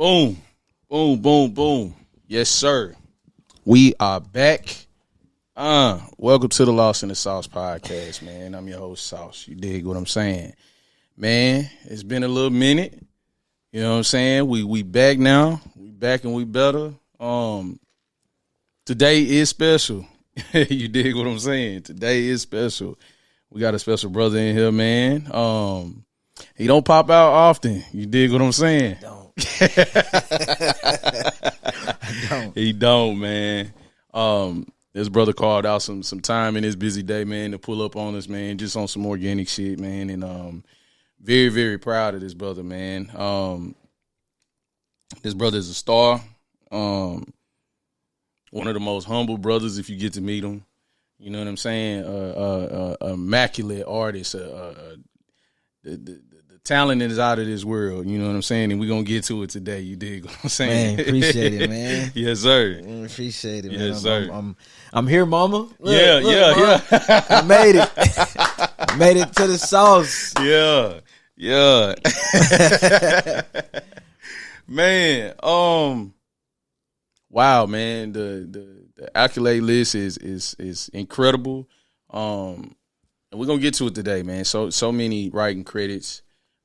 Boom, boom, boom, boom. Yes, sir. We are back. Welcome to the Lost in the Sauce podcast, man. I'm your host, Sauce. You dig what I'm saying? Man, it's been a little minute. You know what I'm saying? We back now. We back and we better. Today is special. You dig what I'm saying? Today is special. We got a special brother in here, man. He don't pop out often. You dig what I'm saying? I don't. He don't, man. This brother carved out some time in his busy day, man, to pull up on us, man, just on some organic shit, man. And very, very proud of this brother, man. This brother is a star. One of the most humble brothers if you get to meet him. You know what I'm saying? Immaculate artist. The talent is out of this world. You know what I'm saying? And we're going to get to it today. You dig what I'm saying? Man, appreciate it, man. Yes, sir. Appreciate it, man. Yes, sir. I'm here, mama. Look, yeah. Mama. I made it. Made it to the sauce. Yeah. Man, wow, man. The accolade list is incredible. And we're gonna get to it today, man. So many writing credits.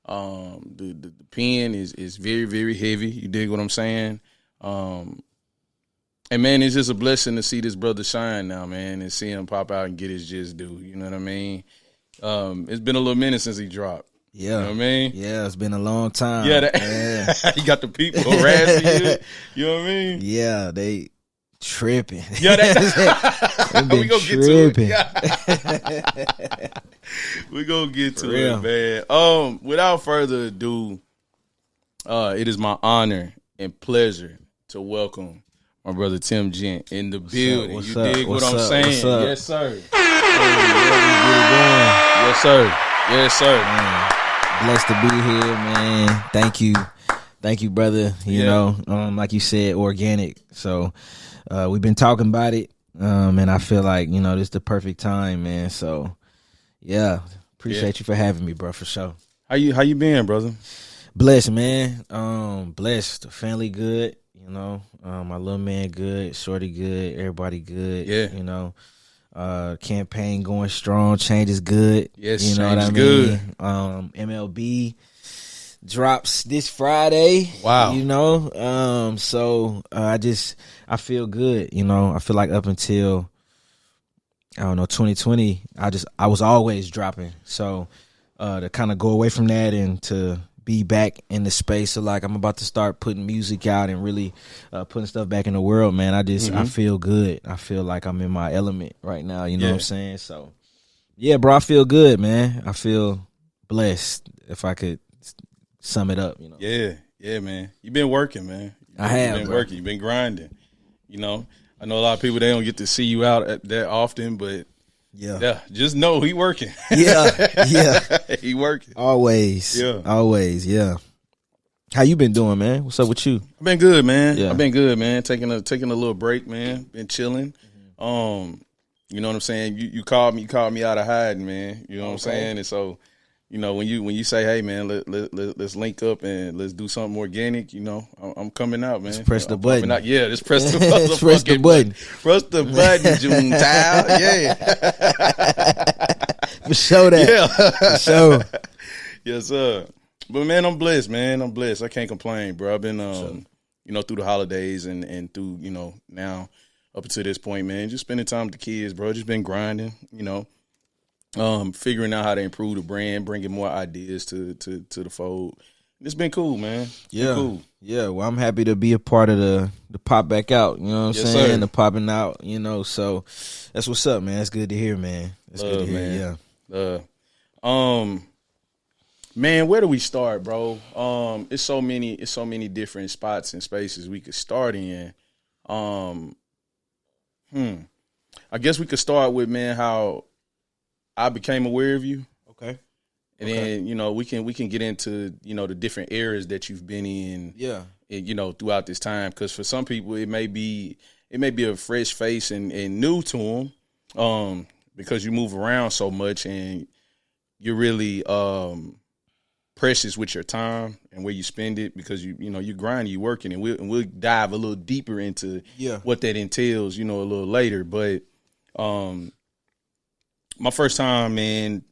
The pen is very, very heavy. You dig what I'm saying? And man, it's just a blessing to see this brother shine now, man, and see him pop out and get his just due. You know what I mean? It's been a little minute since he dropped. Yeah. You know what I mean? Yeah, it's been a long time. Yeah, he got the people harassing you. You know what I mean? Yeah, they tripping. Yeah, we gonna tripping. get to it. Yeah. We gonna get to real. it, man. Without further ado, it is my honor and pleasure to welcome my brother Tim Gent in the building. What's You up? dig what What's I'm up? saying? What's up? Yes, sir. Hey, Yes, sir. Yes, sir. man, blessed to be here, man. Thank you, brother. You know, like you said, organic. So we've been talking about it, and I feel like this is the perfect time, man. So yeah, appreciate you for having me, bro, for sure. How you been, brother? Blessed, man. Blessed. Family good. My little man good. Shorty good. Everybody good. Yeah. Campaign going strong. Change is good. Yes, you know change what I is mean? good. MLB drops this Friday. Wow. So I feel good. I feel like up until 2020, I was always dropping. So to kind of go away from that and to be back in the space of like I'm about to start putting music out and really putting stuff back in the world, man. I feel good. I feel like I'm in my element right now. You know what I'm saying? So yeah, bro, I feel good, man. I feel blessed, if I could sum it up. Yeah, man. You've been working, man. You've been working. You've been grinding. I know a lot of people, they don't get to see you out that often, but yeah, just know he working. Yeah. He working. Always. Yeah. How you been doing, man? What's up with you? I've been good, man. Yeah. I've been good, man. Taking a little break, man. Been chilling. You know what I'm saying? You called me out of hiding, man. You know what I'm saying? And so, when you say, hey, man, let's link up and let's do something organic, I'm coming out, man. Just press the button. Just press the press the button. Press the button, June child. Yeah. For sure that. Yeah. For sure. Yes, sir. But, man, I'm blessed, man. I'm blessed. I can't complain, bro. I've been, through the holidays and through, now up until this point, man, just spending time with the kids, bro. Just been grinding, figuring out how to improve the brand, bringing more ideas to the fold. It's been cool, man. Yeah. Cool. Yeah, well, I'm happy to be a part of the pop back out, you know what I'm saying? Sir. The popping out, so that's what's up, man. That's good to hear, man. That's good to hear, man. yeah. Man, where do we start, bro? It's so many different spots and spaces we could start in. I guess we could start with, man, how I became aware of you. Okay. And then, we can get into, the different eras that you've been in. Yeah. Throughout this time. Because for some people, it may be a fresh face and new to them because you move around so much and you're really precious with your time and where you spend it, because you grind, you working, and we'll dive a little deeper into what that entails, a little later. But my first time, man,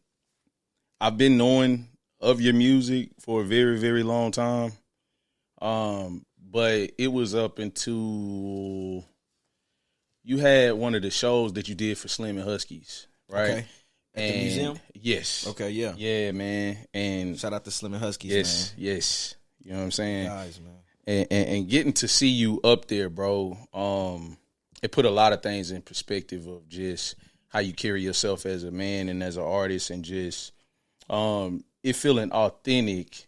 I've been knowing of your music for a very, very long time. But it was up until you had one of the shows that you did for Slim and Huskies, right? Okay. At the museum? Yes. Okay, yeah. Yeah, man. And shout out to Slim and Huskies, yes, man. Yes. You know what I'm saying? Guys, man. And getting to see you up there, bro, it put a lot of things in perspective of just how you carry yourself as a man and as an artist, and just it feeling authentic,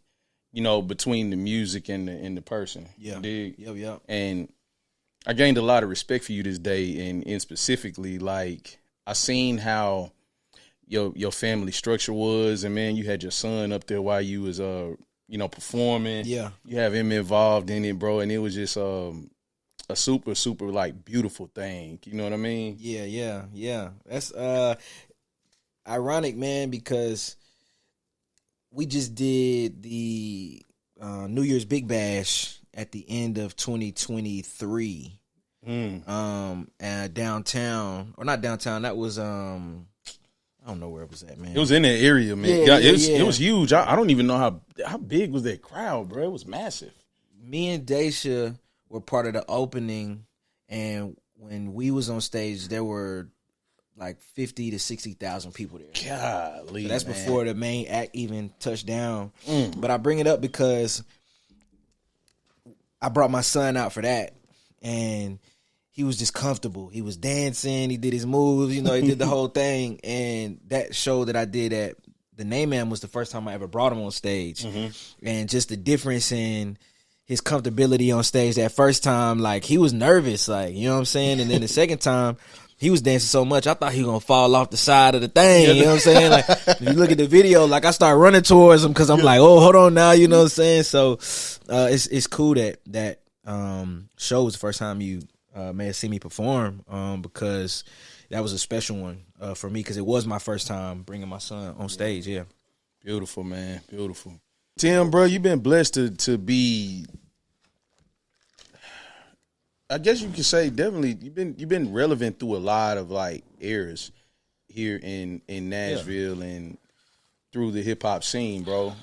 between the music and the person. Yeah. Yep. And I gained a lot of respect for you this day, and specifically, like, I seen how your family structure was, and man, you had your son up there while you was performing. Yeah. You have him involved in it, bro, and it was just a super, super, like, beautiful thing. You know what I mean? Yeah. That's ironic, man, because we just did the New Year's Big Bash at the end of 2023. And downtown, or not downtown, that was I don't know where it was at, man. It was in that area, man. It was huge. I don't even know how big was that crowd, bro. It was massive. Me and Daisha were part of the opening, and when we was on stage, there were like 50 to 60,000 people there. Golly, so that's man. Before the main act even touched down. But I bring it up because I brought my son out for that, and he was just comfortable. He was dancing. He did his moves. He did the whole thing. And that show that I did at the Name Man was the first time I ever brought him on stage. And just the difference in his comfortability on stage that first time, like, he was nervous, like, you know what I'm saying? And then the second time, he was dancing so much, I thought he was going to fall off the side of the thing, you know what I'm saying? Like, if you look at the video, like, I start running towards him because I'm like, oh, hold on now, you know what I'm saying? So it's cool that show was the first time you may have seen me perform, because that was a special one for me, because it was my first time bringing my son on stage. Yeah, beautiful, man, beautiful. Tim, bro, you've been blessed to be, I guess you could say, definitely you've been relevant through a lot of, like, eras here in Nashville and through the hip hop scene, bro.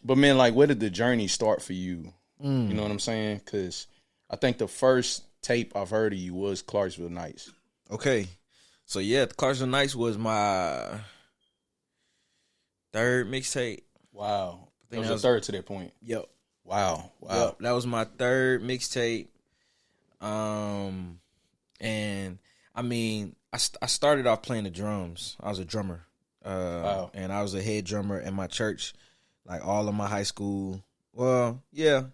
But man, like, where did the journey start for you? You know what I'm saying? Because I think the first tape I've heard of you was Clarksville Nights. Okay. So, yeah, Clarksville Nights was my third mixtape. Wow. That was the third to that point. Yep. Wow. Yep. That was my third mixtape. And, I mean, I started off playing the drums. I was a drummer. Wow. And I was a head drummer in my church, like, all of my high school. Well, yeah.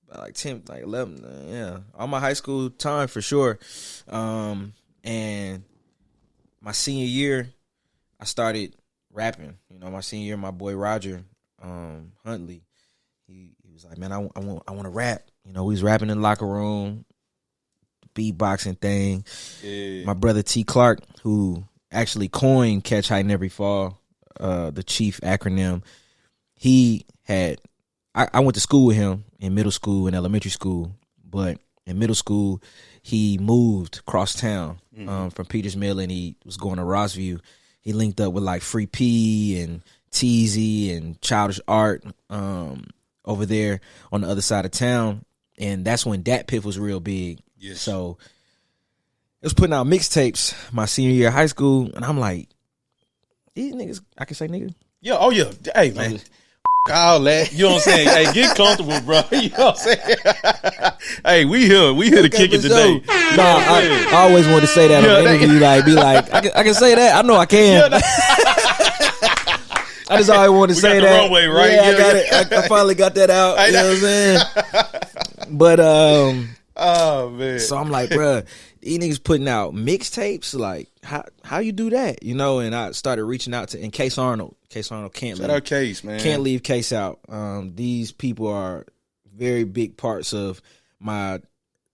Like 10, like 11, yeah. All my high school time for sure. And my senior year, I started rapping. My senior year, my boy Roger Huntley, he was like, man, I want to rap. We was rapping in the locker room, beatboxing thing. Yeah. My brother T. Clark, who actually coined Catch Height in Every Fall, the chief acronym, he had. I went to school with him in middle school and elementary school, but in middle school, he moved across town from Peters Mill, and he was going to Rossview. He linked up with, like, Free P and Teasy and Childish Art over there on the other side of town, and that's when Dat Piff was real big. Yes. So it was putting out mixtapes my senior year of high school, and I'm like, these niggas, I can say nigga? Yeah, oh yeah. Hey, man. All that, you know what I'm saying? Hey, get comfortable, bro. You know what I'm saying? Hey, we here to kick it today. I always wanted to say that on the interview, I can say that. I know I can. I just always wanted to say that. Runway, right? Yeah, I got it. I finally got that out. You know what I'm saying? But oh man. So I'm like, bro, these niggas putting out mixtapes. Like, how you do that? And I started reaching out to Case Arnold. Case Arnold can't leave. Shout out Case, man. Can't leave Case out. These people are very big parts of my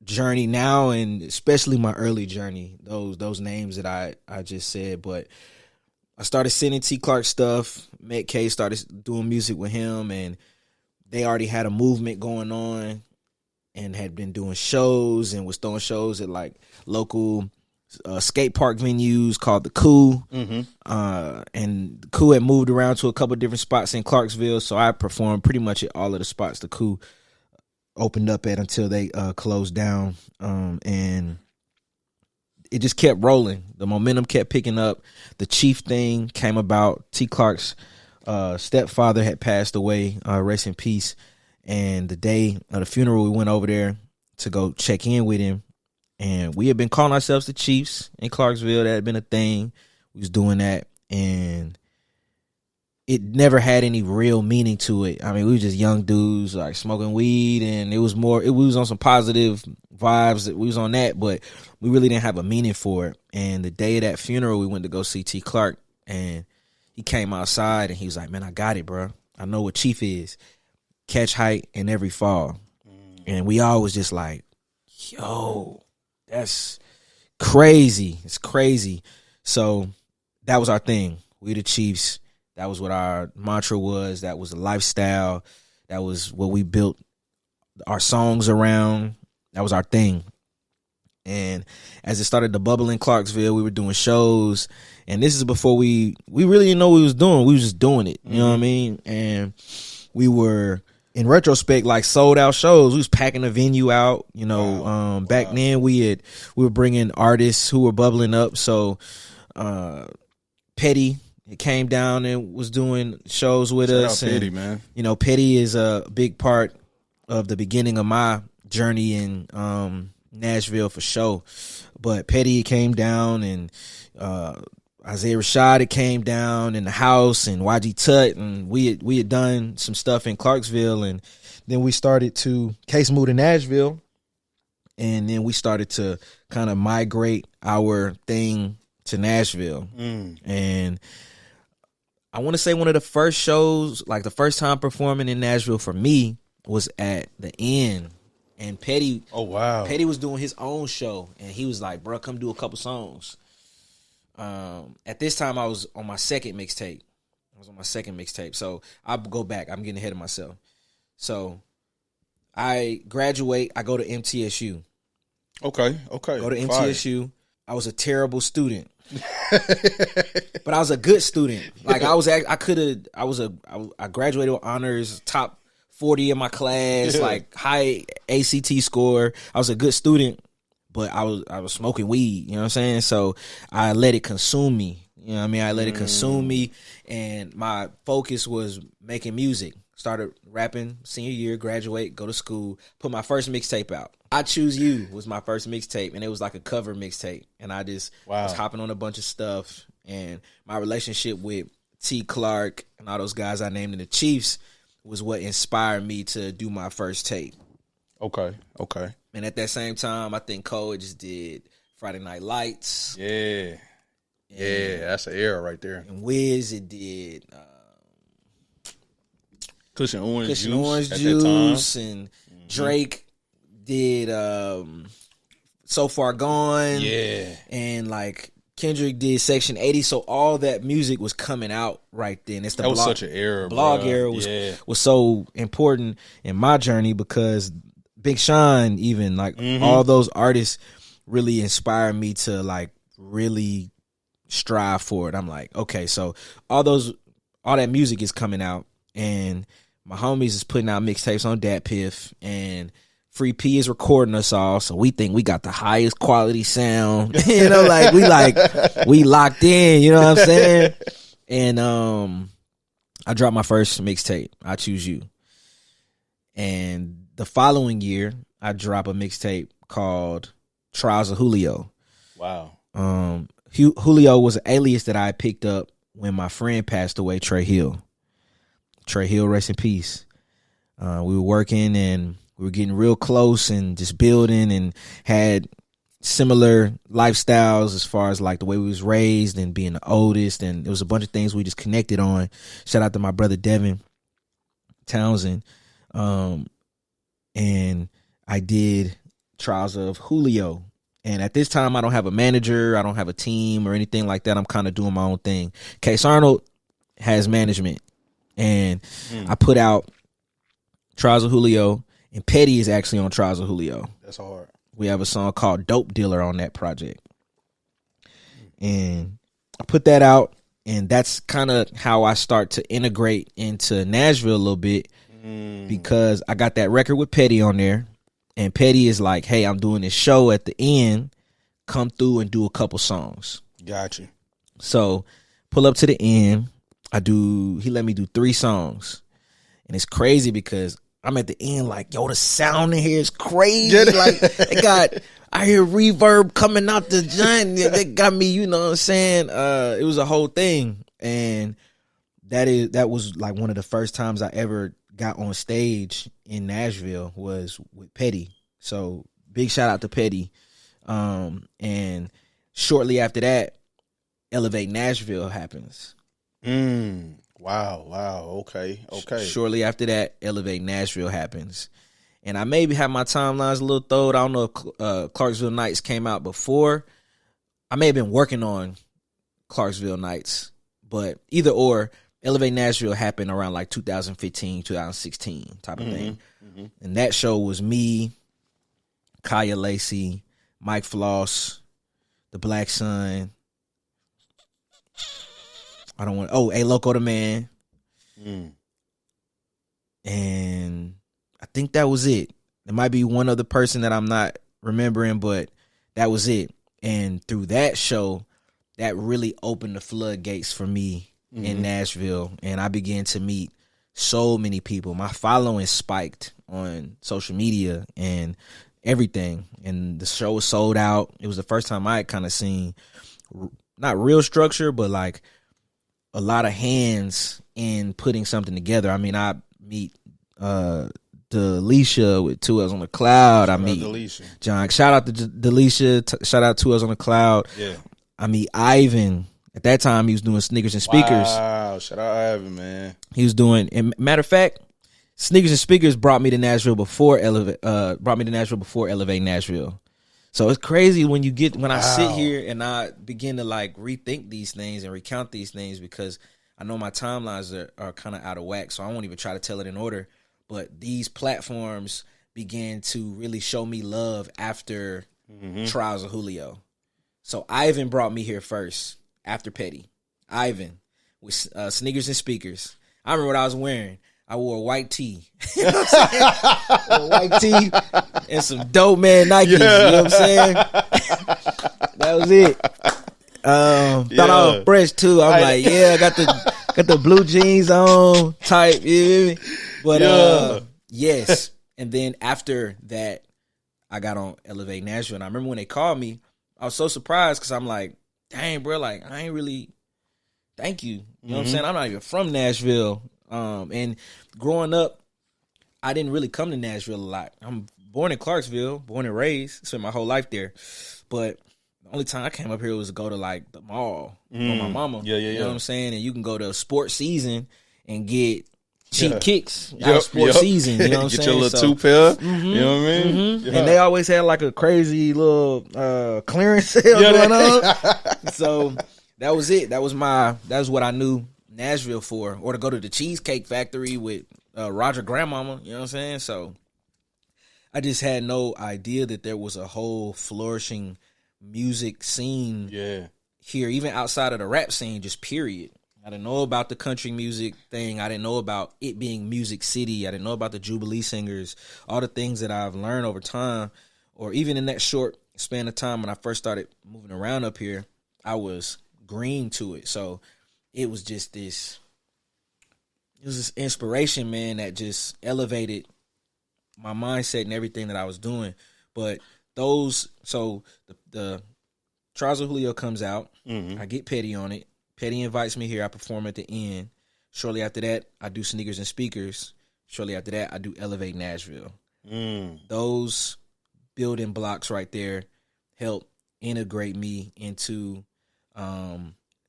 journey now, and especially my early journey. Those names that I just said, but I started sending T Clark stuff. Met K, started doing music with him, and they already had a movement going on and had been doing shows and was throwing shows at like local skate park venues called the Coup. And the Coup had moved around to a couple different spots in Clarksville, so I performed pretty much at all of the spots the Coup opened up at until they closed down. And it just kept rolling. The momentum kept picking up. The Chief thing came about. T Clark's stepfather had passed away, rest in peace. And the day of the funeral, we went over there to go check in with him. And we had been calling ourselves the Chiefs in Clarksville. That had been a thing. We was doing that. And it never had any real meaning to it. I mean, we were just young dudes, like smoking weed. And it was we was on some positive vibes. We was on that. But we really didn't have a meaning for it. And the day of that funeral, we went to go see T Clark. And he came outside and he was like, man, I got it, bro. I know what Chief is. Catch height in every fall. And we all was just like, yo, that's crazy. It's crazy. So that was our thing. We the Chiefs. That was what our mantra was. That was a lifestyle. That was what we built our songs around. That was our thing. And as it started to bubble in Clarksville, we were doing shows. And this is before we really didn't know what we was doing. We was just doing it. You know what I mean? And we were, in retrospect, like sold out shows. We was packing the venue out. You know, back then we were bringing artists who were bubbling up. So Petty came down and was doing shows with us. Shout out Petty, man. You know, Petty is a big part of the beginning of my journey in Nashville for sure. But Petty came down, and Isaiah Rashad came down in the house, and YG Tut, and we had done some stuff in Clarksville, and then we started to Case moved to Nashville, and then we started to kind of migrate our thing to Nashville. And I want to say one of the first shows, like the first time performing in Nashville for me, was at the Inn. And Petty, Petty was doing his own show, and he was like, bro, come do a couple songs. At this time, I was on my second mixtape. So I'll go back. I'm getting ahead of myself. So I graduate. I go to MTSU. Okay. Go to MTSU. Fine. I was a terrible student, but I was a good student. Like I graduated with honors, top 40 in my class, like high ACT score. I was a good student, but I was smoking weed, you know what I'm saying? So I let it consume me. You know what I mean? I let it consume me, and my focus was making music. Started rapping senior year, graduate, go to school, put my first mixtape out. I Choose You was my first mixtape, and it was like a cover mixtape. And I just was hopping on a bunch of stuff. And my relationship with T Clark and all those guys I named in the Chiefs was what inspired me to do my first tape. Okay. And at that same time, I think Cole just did Friday Night Lights. Yeah, that's an era right there. And Wiz, it did Cushion Orange Juice, and Drake did So Far Gone. Yeah. And like Kendrick did Section 80. So all that music was coming out right then. It's the that was such an era. Blog era was so important in my journey, because Big Sean, even like all those artists really inspired me to like really strive for it. I'm like, okay, so all that music is coming out, and my homies is putting out mixtapes on Dat Piff, and Free P is recording us all, so we think we got the highest quality sound. You know, we locked in, you know what I'm saying? And I dropped my first mixtape, I Choose You. And the following year, I dropped a mixtape called Trials of Julio. Wow. Julio was an alias that I picked up when my friend passed away, Trey Hill. Trey Hill, rest in peace. We were working, and we were getting real close and just building, and had similar lifestyles as far as like the way we was raised and being the oldest. And there was a bunch of things we just connected on. Shout out to my brother Devin Townsend. And I did Trials of Julio. And at this time, I don't have a manager. I don't have a team or anything like that. I'm kind of doing my own thing. Case Arnold has management. And I put out Trials of Julio. And Petty is actually on Trials of Julio. That's hard. We have a song called Dope Dealer on that project. And I put that out. And that's kind of how I start to integrate into Nashville a little bit. Because I got that record with Petty on there. And Petty is like, hey, I'm doing this show at the end. Come through and do a couple songs. Gotcha. So pull up to the end. He let me do 3 songs. And it's crazy because I'm at the end like, yo, the sound in here is crazy. Like, I hear reverb coming out the joint. They got me, you know what I'm saying? It was a whole thing. And that was like one of the first times I ever got on stage in Nashville was with Petty. So big shout out to Petty. And shortly after that, Elevate Nashville happens. Wow. Okay. Shortly after that, Elevate Nashville happens. And I maybe have my timelines a little throwed. I don't know if Clarksville Nights came out before. I may have been working on Clarksville Nights. But either or, Elevate Nashville happened around like 2015, 2016 type of thing. And that show was me, Kaya Lacey, Mike Floss, The Black Sun. A Loco the Man. And I think that was it. There might be one other person that I'm not remembering, but that was it. And through that show, that really opened the floodgates for me in Nashville, and I began to meet so many people. My following spiked on social media and everything, and the show was sold out. It was the first time I had kind of seen not real structure, but like a lot of hands in putting something together. I mean, I meet Delisha with 2 L's on the Cloud. I meet Delisha. John. Shout out to Delisha. Shout out 2 L's on the Cloud. Yeah. I meet Ivan. At that time, he was doing Sneakers and Speakers. Wow, shout out Ivan, man. He was doing, and matter of fact, Sneakers and Speakers brought me to Nashville before Elevate Nashville. So it's crazy when I sit here and I begin to like rethink these things and recount these things, because I know my timelines are kind of out of whack, so I won't even try to tell it in order. But these platforms began to really show me love after Trials of Julio. So Ivan brought me here first. After Petty, Ivan with Sneakers and Speakers. I remember what I was wearing. I wore a white tee. A white tee and some dope man Nikes. You know what I'm saying? That was it. Thought I was fresh too. I'm like, I got the blue jeans on type. You know what I mean? But yes. And then after that, I got on Elevate Nashville. And I remember when they called me, I was so surprised because I'm like, dang, bro, like, I ain't really, thank you. You know what I'm saying? I'm not even from Nashville. And growing up, I didn't really come to Nashville a lot. I'm born in Clarksville, born and raised, spent my whole life there. But the only time I came up here was to go to, like, the mall with my mama. You know what I'm saying? And you can go to a sports season and get cheap kicks out of sports season. You know what I'm saying? Get your little 2 pair. You know what I mean? And they always had like a crazy little clearance sale going on. So that was it. That was what I knew Nashville for. Or to go to the Cheesecake Factory with Roger Grandmama. You know what I'm saying? So I just had no idea that there was a whole flourishing music scene here, even outside of the rap scene, just period. I didn't know about the country music thing. I didn't know about it being Music City. I didn't know about the Jubilee Singers, all the things that I've learned over time, or even in that short span of time when I first started moving around up here, I was green to it. So it was just this inspiration, man, that just elevated my mindset and everything that I was doing. But the Trials of Julio comes out. I get Petty on it. Petty invites me here. I perform at the end. Shortly after that, I do Sneakers and Speakers. Shortly after that, I do Elevate Nashville. Those building blocks right there help integrate me into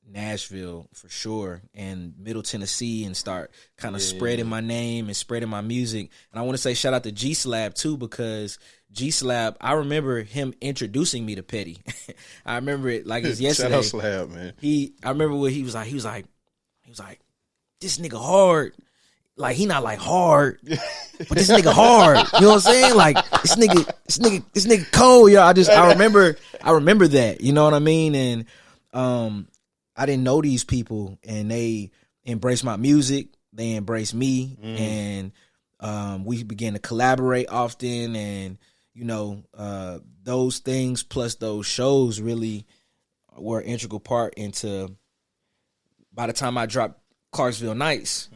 Nashville for sure, and Middle Tennessee, and start kind of spreading my name and spreading my music. And I want to say shout out to G Slab too, because G Slab, I remember him introducing me to Petty. I remember it like it's yesterday. Shout out Slab, man. I remember what he was like, this nigga hard. Like, he not like hard, but this nigga hard. You know what I'm saying? Like, this nigga cold, yo. I remember that. You know what I mean? And I didn't know these people, and they embraced my music. They embraced me, and we began to collaborate often. And you know, those things plus those shows really were an integral part into. By the time I dropped Clarksville Nights.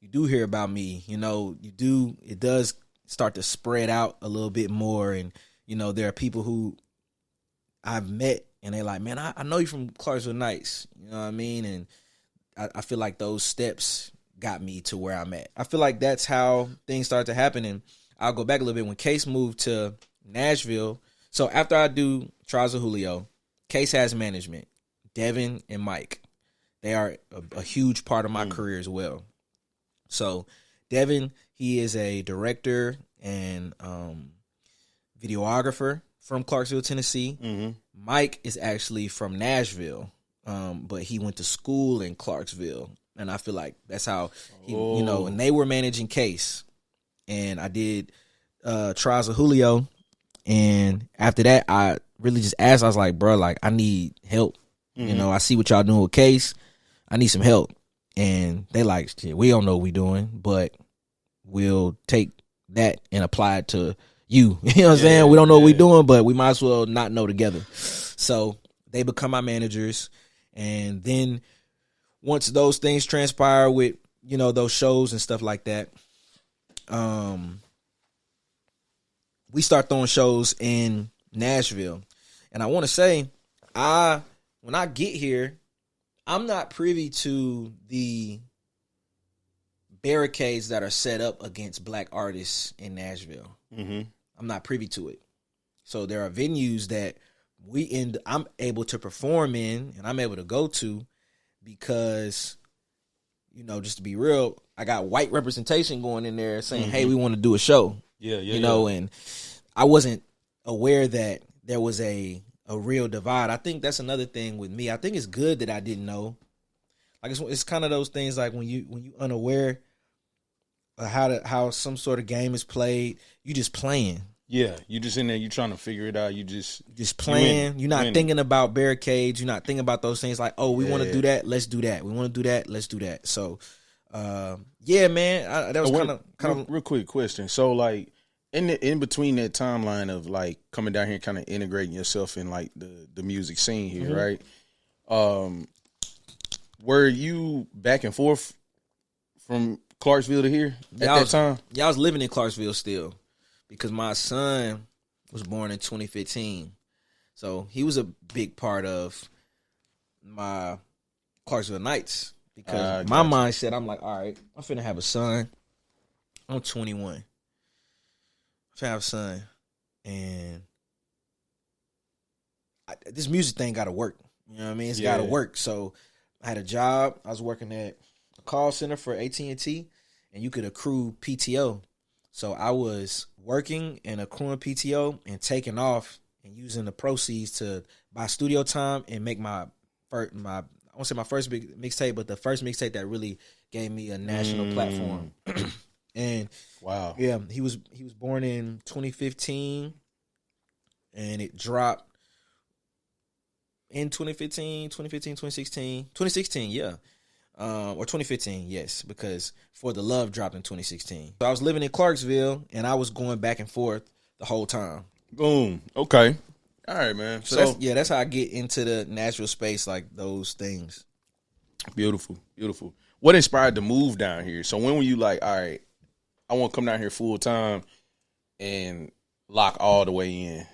You do hear about me, you know, it does start to spread out a little bit more. And, you know, there are people who I've met and they're like, man, I know you from Clarksville Nights, you know what I mean? And I feel like those steps got me to where I'm at. I feel like that's how things start to happen. And I'll go back a little bit. When Case moved to Nashville, so after I do Trials of Julio, Case has management, Devin and Mike. They are a huge part of my career as well. So Devin, he is a director and videographer from Clarksville, Tennessee. Mike is actually from Nashville, but he went to school in Clarksville. And I feel like that's how, you know, and they were managing Case. And I did Trials of Julio. And after that, I really just asked, I was like, bro, like, I need help. You know, I see what y'all doing with Case. I need some help. And they like, shit, we don't know what we doing, but we'll take that and apply it to you. You know what I'm saying? We don't know what we doing, but we might as well not know together. So they become my managers. And then once those things transpire with, you know, those shows and stuff like that, we start throwing shows in Nashville. And I want to say, when I get here, I'm not privy to the barricades that are set up against black artists in Nashville. I'm not privy to it. So there are venues that I'm able to perform in and I'm able to go to because, you know, just to be real, I got white representation going in there saying, hey, we want to do a show. You know, and I wasn't aware that there was a real divide. I think that's another thing with me. I think it's good that I didn't know. Like it's kind of those things like when you unaware of how some sort of game is played, you just playing. Yeah, you just in there, you trying to figure it out. You just playing. You're not thinking about barricades. You're not thinking about those things like, oh, we want to do that. Let's do that. We want to do that. Let's do that. So, yeah, man, that was kind of real quick question. So, like, in between that timeline of like coming down here, kind of integrating yourself in like the music scene here, right? Were you back and forth from Clarksville to here at that time? Yeah, I was living in Clarksville still because my son was born in 2015, so he was a big part of my Clarksville Nights because my mindset, I'm like, all right, I'm finna have a son. I'm 21. To have a son, and this music thing got to work. You know what I mean? It's got to work. So I had a job. I was working at a call center for AT&T, and you could accrue PTO. So I was working and accruing PTO and taking off and using the proceeds to buy studio time and make I won't say my first big mixtape, but the first mixtape that really gave me a national platform. And wow, yeah, he was born in 2015, and it dropped in 2016, yeah, or 2015, yes, because For the Love dropped in 2016. So I was living in Clarksville, and I was going back and forth the whole time. Boom. Okay. All right, man. So that's how I get into the Nashville space, like those things. Beautiful, beautiful. What inspired the move down here? So when were you like, all right, I want to come down here full time and lock all the way in?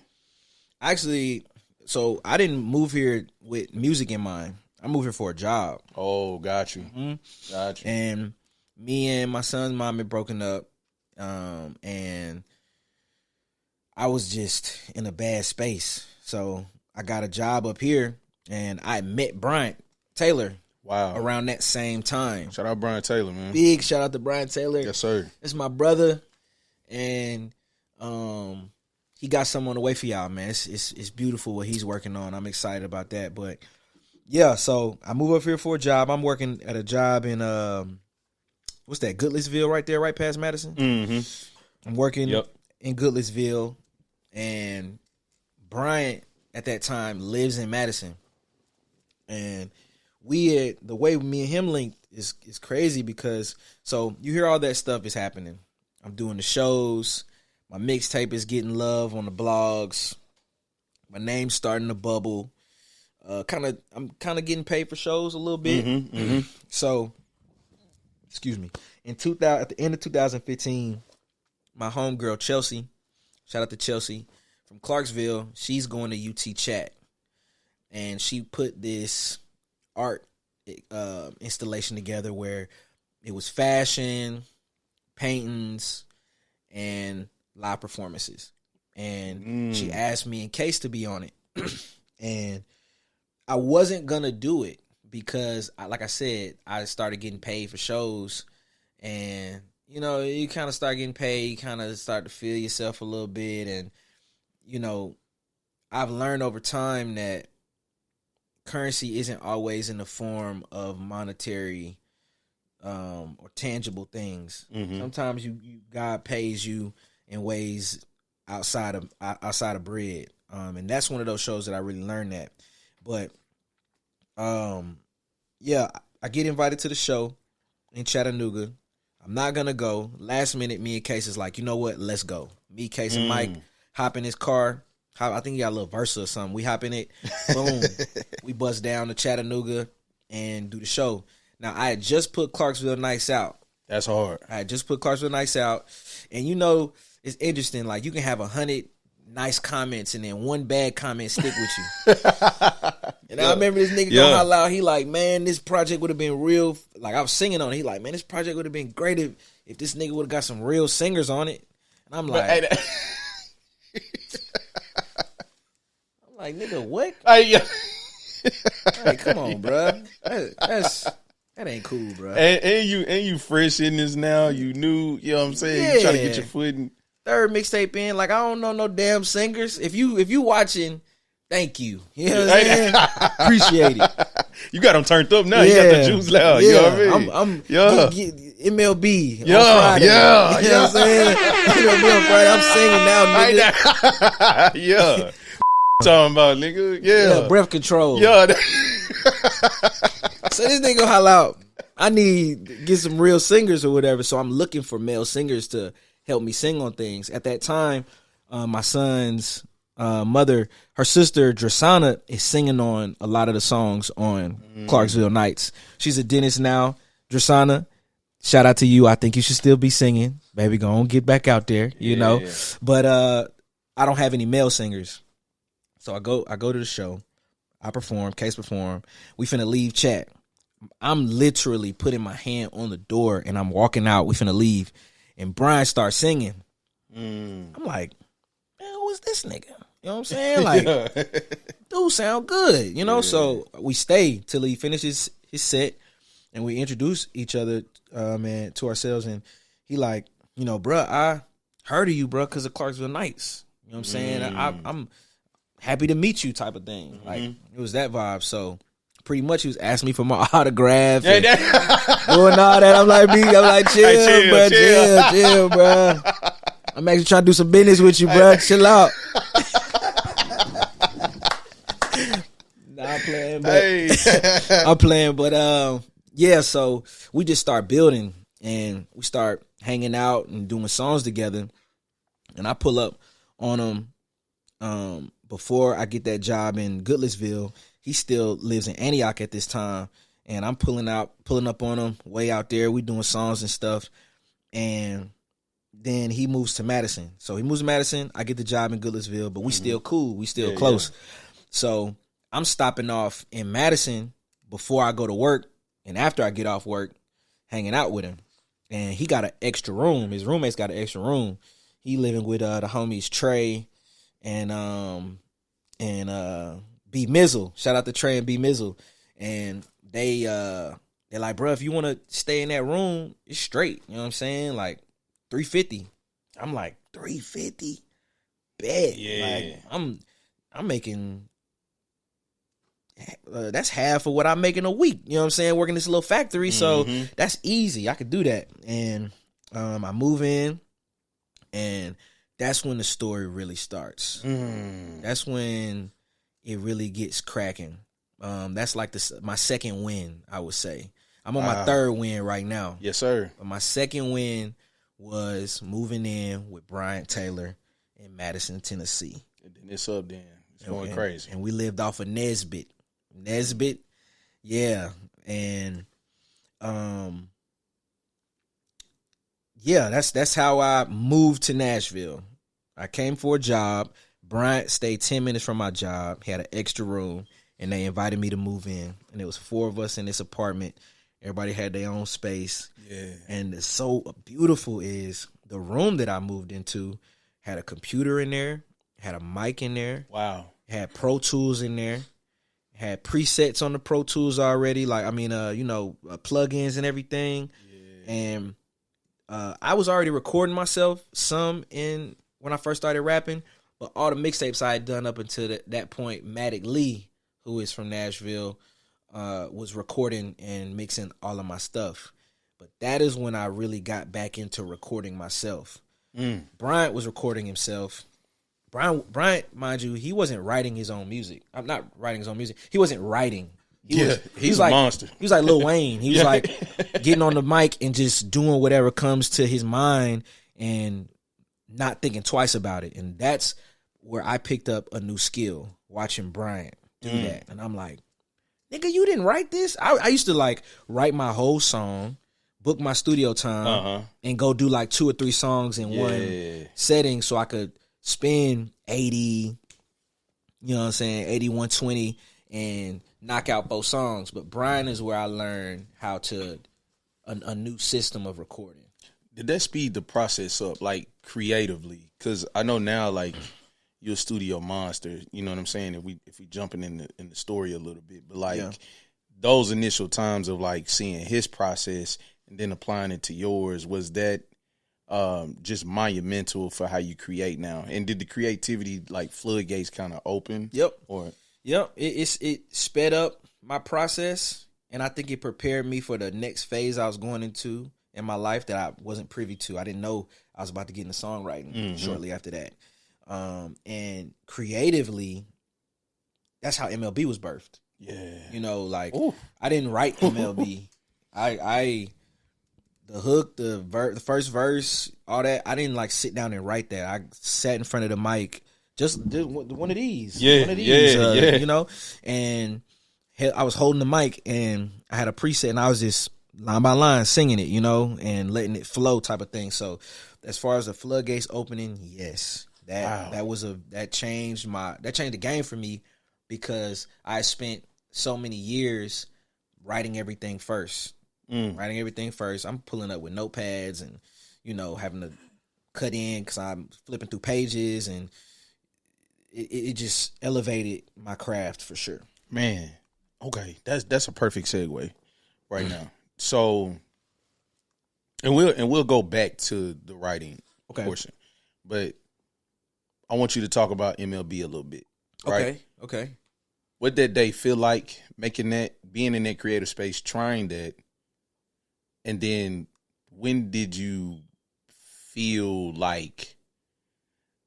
Actually, so I didn't move here with music in mind. I moved here for a job. Oh, got you. Got you. And me and my son's mom had broken up, and I was just in a bad space. So I got a job up here, and I met Bryant Taylor. Wow. Around that same time. Shout out Bryant Taylor, man. Big shout out to Bryant Taylor. Yes, sir. It's my brother, and he got something on the way for y'all, man. It's beautiful what he's working on. I'm excited about that. But yeah, so I moved up here for a job. I'm working at a job in what's that? Goodlettsville, right there, right past Madison. Mm-hmm. I'm working in Goodlettsville, and Bryant at that time lives in Madison, and the way me and him linked is crazy because so you hear all that stuff is happening. I'm doing the shows, my mixtape is getting love on the blogs, my name's starting to bubble. I'm kind of getting paid for shows a little bit. Mm-hmm. So, excuse me. At the end of 2015, my homegirl Chelsea, shout out to Chelsea from Clarksville, she's going to UT Chat, and she put this art installation together where it was fashion, paintings, and live performances. And she asked me in case to be on it. And I wasn't gonna do it because, like I said, I started getting paid for shows, and you know, you kind of start getting paid, you kind of start to feel yourself a little bit, and you know, I've learned over time that currency isn't always in the form of monetary or tangible things. Mm-hmm. Sometimes God pays you in ways outside of bread, and that's one of those shows that I really learned that. But yeah, I get invited to the show in Chattanooga. I'm not gonna go. Last minute, me and Case is like, you know what? Let's go. Me, Case, and Mike hop in his car. I think he got a little Versa or something. We hop in it. Boom. We bust down to Chattanooga and do the show. Now, I had just put Clarksville Nights out. That's hard. I had just put Clarksville Nights out. And you know, it's interesting. Like, you can have 100 nice comments and then one bad comment stick with you. And I remember this nigga going out loud. He like, man, this project would have been real. Like, I was singing on it. He like, man, this project would have been great if this nigga would have got some real singers on it. And I'm like... Like, nigga, what? Hey, come on, bro. That ain't cool, bro. And you fresh in this now. You new, you know what I'm saying? Yeah. You trying to get your foot in. Third mixtape in. Like, I don't know no damn singers. If you watching, thank you. You know what I'm saying? Appreciate it. You got them turned up now. Yeah. You got the juice loud. You know what I mean? I'm MLB on Friday. You know what I'm saying? MLB on Friday. I'm singing now, nigga. Yeah. Talking about, nigga. Yeah. Breath control. Yeah. So this nigga holla out, I need to get some real singers or whatever. So I'm looking for male singers to help me sing on things. At that time, my son's mother, her sister Drasana, is singing on a lot of the songs on Clarksville Nights. She's a dentist now. Drasana, shout out to you. I think you should still be singing. Baby, go on, get back out there, you know. But I don't have any male singers. So I go to the show. I perform, Case perform. We finna leave Chat. I'm literally putting my hand on the door and I'm walking out. We finna leave. And Brian starts singing. I'm like, man, who is this nigga? You know what I'm saying? Like, dude sound good. You know, so we stay till he finishes his set and we introduce each other, man, to ourselves. And he like, you know, bruh, I heard of you, bruh, because of Clarksville Nights. You know what I'm saying? I'm happy to meet you type of thing. Like, it was that vibe. So pretty much he was asking me for my autograph and doing all that. I'm like, chill, bro. I'm actually trying to do some business with you, bro. Chill out. Nah, I'm playing, but yeah, so we just start building and we start hanging out and doing songs together. And I pull up on him before I get that job in Goodlettsville. He still lives in Antioch at this time, and I'm pulling up on him way out there. We doing songs and stuff, and then he moves to Madison. So he moves to Madison. I get the job in Goodlettsville, but we still cool. We still close. So I'm stopping off in Madison before I go to work, and after I get off work, hanging out with him. And he got an extra room. His roommate's got an extra room. He living with the homies Trey and B Mizzle. Shout out to Trey and B Mizzle. And they're like, bro, if you want to stay in that room, it's straight. You know what I'm saying? Like $350. I'm like, $350? Bet. Yeah. Like I'm making that's half of what I'm making a week. You know what I'm saying? Working this little factory. So that's easy. I could do that. And I move in, and that's when the story really starts. That's when it really gets cracking. That's like my second win, I would say. I'm on my third win right now. Yes, sir. But my second win was moving in with Bryant Taylor in Madison, Tennessee. And then it's up then. It's going crazy. And we lived off of Nesbitt. Yeah. And that's how I moved to Nashville. I came for a job. Bryant stayed 10 minutes from my job. He had an extra room, and they invited me to move in. And it was 4 of us in this apartment. Everybody had their own space. Yeah. And it's so beautiful is the room that I moved into had a computer in there, had a mic in there. Wow. Had Pro Tools in there. Had presets on the Pro Tools already. Plugins and everything. Yeah. And I was already recording myself when I first started rapping, but all the mixtapes I had done up until that point, Matic Lee, who is from Nashville, was recording and mixing all of my stuff. But that is when I really got back into recording myself. Bryant was recording himself. Bryant, mind you, he wasn't writing his own music. I'm not writing his own music. He wasn't writing. He's a monster. He was like Lil Wayne. He was like getting on the mic and just doing whatever comes to his mind and not thinking twice about it. And that's where I picked up a new skill, watching Bryant do that. And I'm like, nigga, you didn't write this? I used to like write my whole song, book my studio time, and go do like 2 or 3 songs in one setting so I could spend 80, you know what I'm saying, 80, 120, and knock out both songs. But Brian is where I learned how to a new system of recording. Did that speed the process up, like creatively? Because I know now, like, you're a studio monster. You know what I'm saying? If we jumping in the story a little bit, but like those initial times of like seeing his process and then applying it to yours, was that just monumental for how you create now? And did the creativity, like, floodgates kind of open? Yep. Or it sped up my process, and I think it prepared me for the next phase I was going into in my life that I wasn't privy to. I didn't know I was about to get into songwriting shortly after that. And creatively, that's how MLB was birthed. Yeah. You know, like, I didn't write MLB. The hook, the first verse, all that, I didn't like sit down and write that. I sat in front of the mic, just one of these. You know, and I was holding the mic and I had a preset and I was just line by line singing it, you know, and letting it flow type of thing. So as far as the floodgates opening, yes, that changed the game for me, because I spent so many years writing everything first. I'm pulling up with notepads and, you know, having to cut in because I'm flipping through pages, and it just elevated my craft for sure. Man, okay, that's a perfect segue right now. So, and we'll go back to the writing portion, but I want you to talk about MLB a little bit. Right? Okay. What that day feel like, making that, being in that creative space, trying that? And then when did you feel like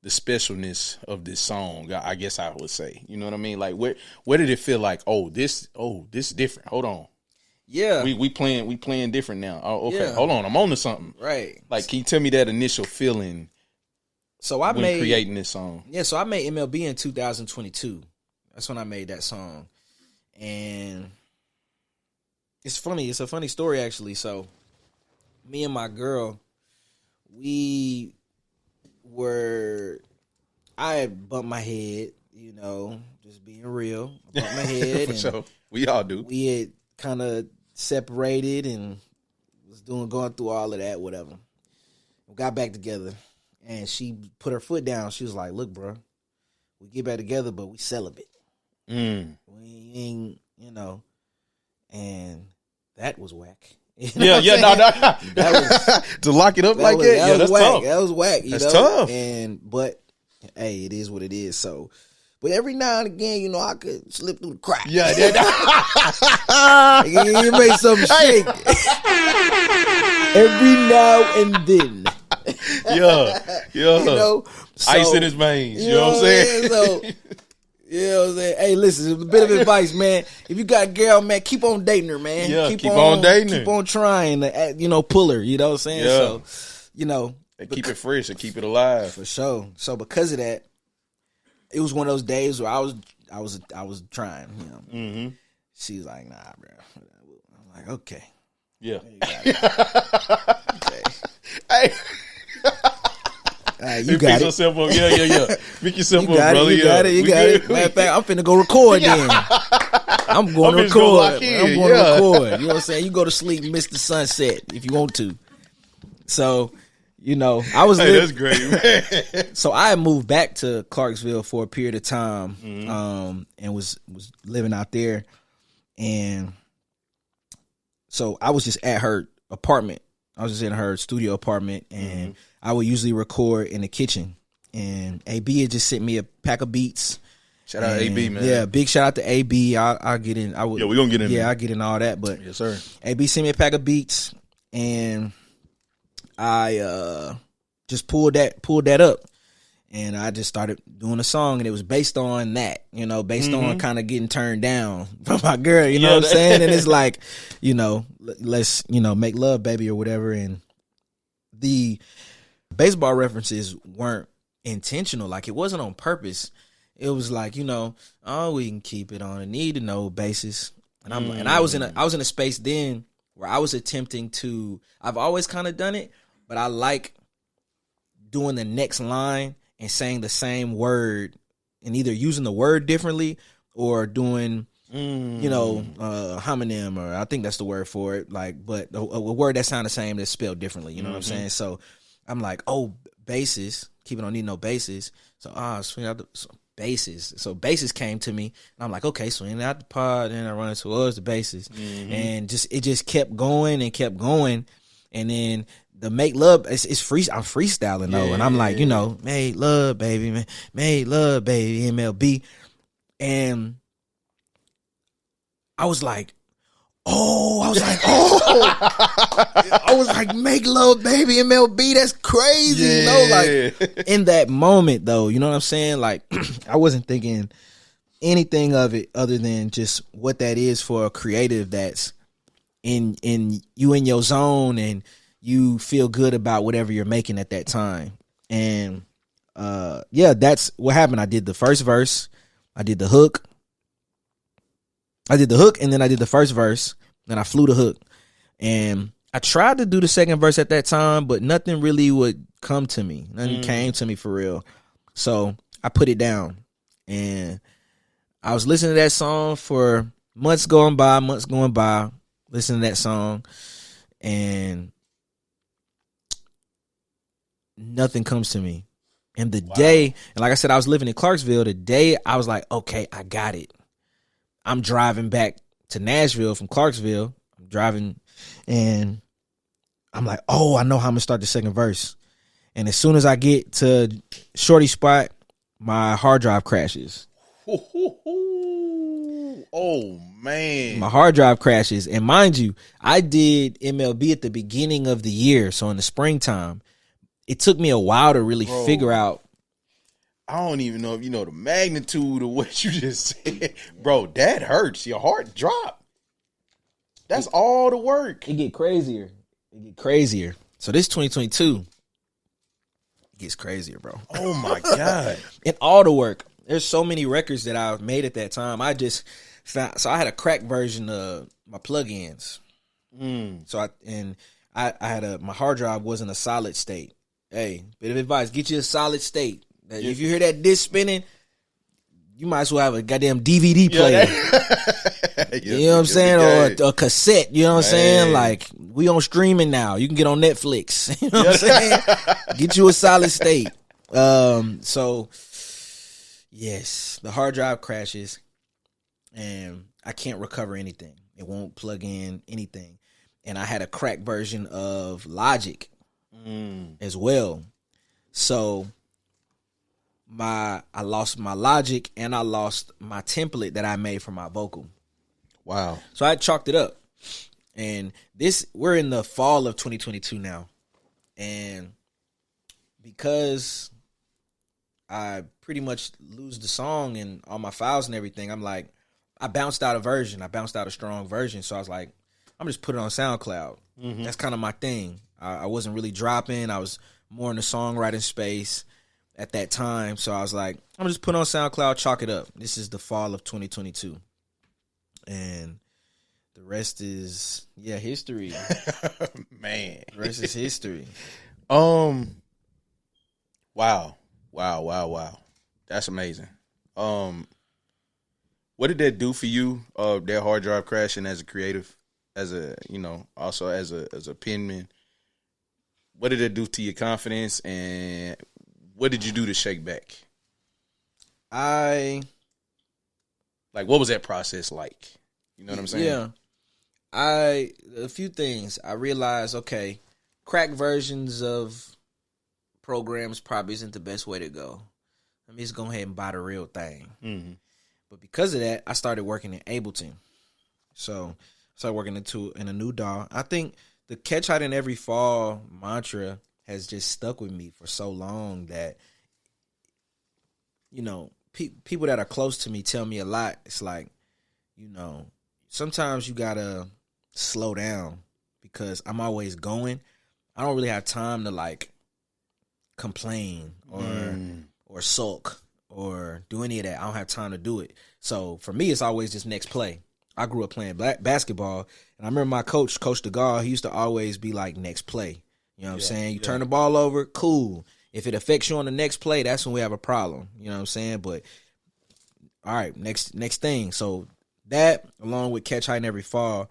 the specialness of this song, I guess I would say, you know what I mean? Like, where did it feel like, this is different. Hold on. Yeah. We playing different now. Oh, okay. Yeah. Hold on. I'm on to something. Right. Like, can you tell me that initial feeling creating this song? Yeah, so I made MLB in 2022. That's when I made that song. And it's funny. It's a funny story, actually. So, me and my girl, I had bumped my head, you know, just being real. I bumped my head. For sure. We all do. We had kind of separated and was going through all of that, whatever. We got back together, and she put her foot down. She was like, look, bro, we get back together, but we celibate. We ain't, and that was whack. No. That was, to lock it up like that. That's whack. tough. That was whack. That's tough. But hey, it is what it is. So, but every now and again, I could slip through the cracks. Yeah. You make something shake. Every now and then. Yeah. Ice in his veins. You know what I'm saying? So, hey, listen, a bit of advice, man. If you got a girl, man, keep on dating her, man. Yeah, keep on dating her. Keep on trying to, pull her. You know what I'm saying? Yeah. So, and keep it fresh and keep it alive. For sure. So because of that, it was one of those days where I was trying. Mm-hmm. She's like, nah, bro. I'm like, okay. Yeah. Okay. Hey. You got it. Yourself up. Yeah. Pick yourself up, brother. You got it. Matter of fact, I'm finna go record then. I'm going to record. I'm going to record. You know what I'm saying? You go to sleep and miss the sunset if you want to. So, I was that's great, man. So I moved back to Clarksville for a period of time, and was living out there. And so I was just at her apartment. I was just in her studio apartment, and I would usually record in the kitchen. And AB had just sent me a pack of beats. Shout out AB, man. Yeah, big shout out to AB. I'll get in. We're gonna get in. Yeah, I'll get in all that. But yes, sir. AB sent me a pack of beats, and I just pulled that up. And I just started doing a song, and it was based on that, based on kind of getting turned down from my girl, you know what I'm saying? And it's like, let's, make love, baby, or whatever. And the baseball references weren't intentional. Like, it wasn't on purpose. It was like, we can keep it on a need to know basis. And and I was in a space then where I was attempting to, I've always kind of done it, but I like doing the next line and saying the same word and either using the word differently or doing, homonym, or I think that's the word for it. Like, but a word that sounds the same that's spelled differently. You know what I'm saying? So I'm like, basis, keep it on need no basis. So, swing out the basis. So basis came to me, and I'm like, okay, swing out the pod, and I run it towards the basis. And it just kept going and kept going. And then the make love, it's free. I'm freestyling though, and I'm like, made love, baby, man, made love, baby, MLB, and I was like, make love, baby, MLB. That's crazy, Like in that moment, though, you know what I'm saying? Like, I wasn't thinking anything of it other than just what that is for a creative that's in you in your zone and you feel good about whatever you're making at that time. And that's what happened. I did the first verse, I did the hook, and then I did the first verse, then I flew the hook. And I tried to do the second verse at that time, but nothing really would come to me. Nothing came to me for real. So I put it down, and I was listening to that song for months going by, listening to that song, and nothing comes to me. And the day, and like I said, I was living in Clarksville. The day I was like, okay, I got it. I'm driving back to Nashville from Clarksville. I'm driving, and I'm like, I know how I'm going to start the second verse. And as soon as I get to Shorty spot, my hard drive crashes. Oh, man. My hard drive crashes. And mind you, I did MLB at the beginning of the year, so in the springtime. It took me a while to really figure out. I don't even know if you know the magnitude of what you just said. Bro, that hurts. Your heart dropped. That's all the work. It get crazier. So this 2022, it gets crazier, bro. Oh, my God. And all the work. There's so many records that I've made at that time. I just found, so I had a cracked version of my plugins. So I had my hard drive wasn't a solid state. Hey, bit of advice: get you a solid state. If you hear that disc spinning, you might as well have a goddamn DVD player. You know what I'm saying, or a cassette. You know what I'm saying? Like, we on streaming now. You can get on Netflix. You know what I'm saying? Get you a solid state. So yes, the hard drive crashes, and I can't recover anything. It won't plug in anything. And I had a crack version of Logic as well. So I lost my Logic and I lost my template that I made for my vocal. Wow. So I chalked it up. And we're in the fall of 2022 now. And because I pretty much lose the song and all my files and everything, I'm like, I bounced out a version. I bounced out a strong version. So I was like, I'm just put it on SoundCloud. That's kind of my thing. I wasn't really dropping. I was more in the songwriting space at that time. So I was like, I'm just put on SoundCloud, chalk it up. This is the fall of 2022. And the rest is, history. Man. The rest is history. Wow. That's amazing. What did that do for you, that hard drive crashing as a creative, also as a penman? What did it do to your confidence, and what did you do to shake back? What was that process like? You know what I'm saying? Yeah. A few things. I realized, okay, crack versions of programs probably isn't the best way to go. Let me just go ahead and buy the real thing. Mm-hmm. But because of that, I started working in Ableton. So I started working in a new DAW. I think the catch height in every fall mantra has just stuck with me for so long that, people that are close to me tell me a lot. It's like, sometimes you gotta slow down because I'm always going. I don't really have time to complain or sulk or do any of that. I don't have time to do it. So for me, it's always just next play. I grew up playing basketball, and I remember my coach, Coach DeGaulle, he used to always be like, next play. You know what I'm saying? You turn the ball over, cool. If it affects you on the next play, that's when we have a problem. You know what I'm saying? But all right, next thing. So that, along with catch height in every fall,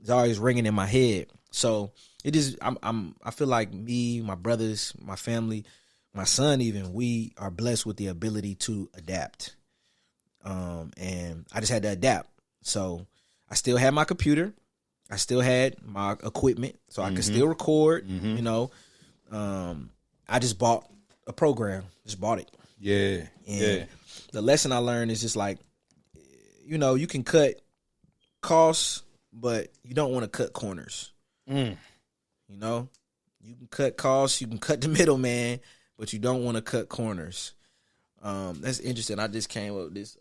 is always ringing in my head. So it is. I feel like me, my brothers, my family, my son, even we are blessed with the ability to adapt. And I just had to adapt. So I still had my computer, I still had my equipment, so I could still record. I just bought a program. Just bought it. Yeah. And the lesson I learned is just you can cut costs, but you don't want to cut corners. You can cut costs, you can cut the middleman, but you don't want to cut corners. That's interesting. I just came up with these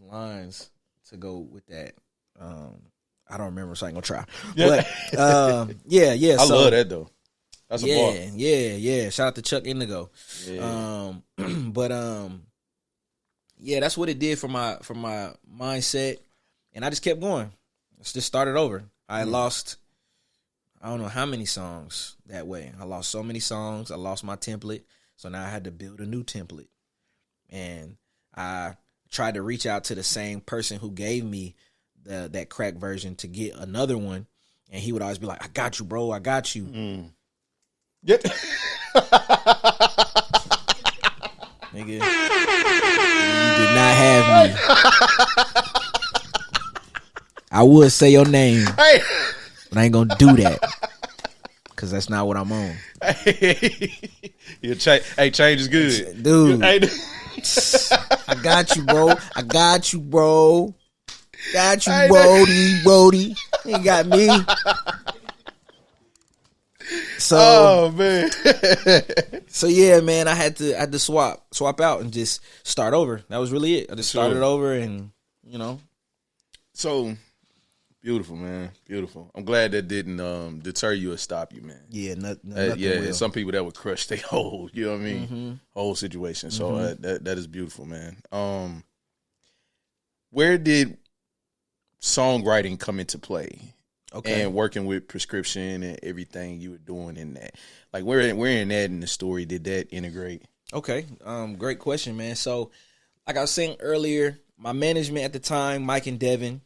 lines to go with that. I don't remember, so I ain't gonna try. But I love that though. That's a bar. Yeah. Shout out to Chuck Indigo. Yeah. That's what it did for my mindset, and I just kept going. Let's just start it over. I lost, I don't know how many songs that way. I lost so many songs. I lost my template, so now I had to build a new template, and I tried to reach out to the same person who gave me that crack version to get another one, and he would always be like, "I got you, bro. I got you." Yeah. Nigga, you did not have me. I would say your name, Hey. but I ain't gonna do that because that's not what I'm on. Change is good, dude. I got you, bro. Got you, Brody. You got me. So, oh man. So yeah, man, I had to swap out and just start over. That was really it. I just started over, and So beautiful, man. Beautiful. I'm glad that didn't deter you or stop you, man. Yeah, nothing will. Some people that would crush their whole, you know what I mean, whole situation. So that is beautiful, man. Where did songwriting come into play? Okay. And working with prescription and everything you were doing in that. Like where in that in the story did that integrate? Okay. Great question, man. So like I was saying earlier, my management at the time, Mike and Devin,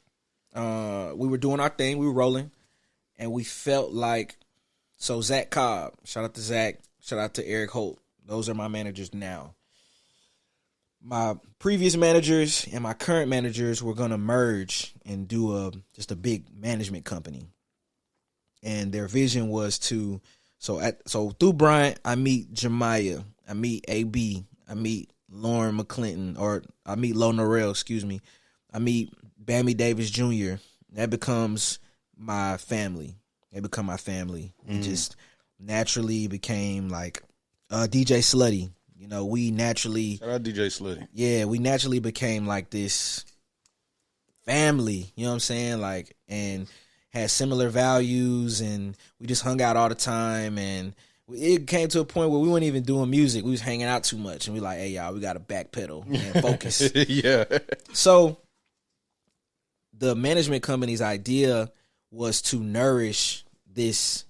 we were doing our thing, we were rolling, and we felt like, so Zach Cobb, shout out to Zach, shout out to Eric Holt. Those are my managers now. my previous managers and my current managers were gonna merge and do just a big management company. And their vision was to so through Bryant, I meet Jemiah, I meet AB, I meet Lauren McClinton, or I meet Lo Norell, excuse me. I meet Bammy Davis Jr. That becomes my family. They become my family. It just naturally became like DJ Slutty. You know, we naturally... Shout out DJ Slutty. Yeah, we naturally became like this family, you know what I'm saying? Like, and had similar values, and we just hung out all the time, and it came to a point where we weren't even doing music. We was hanging out too much, and we like, hey, y'all, we got to backpedal and focus. Yeah. So the management company's idea was to nourish this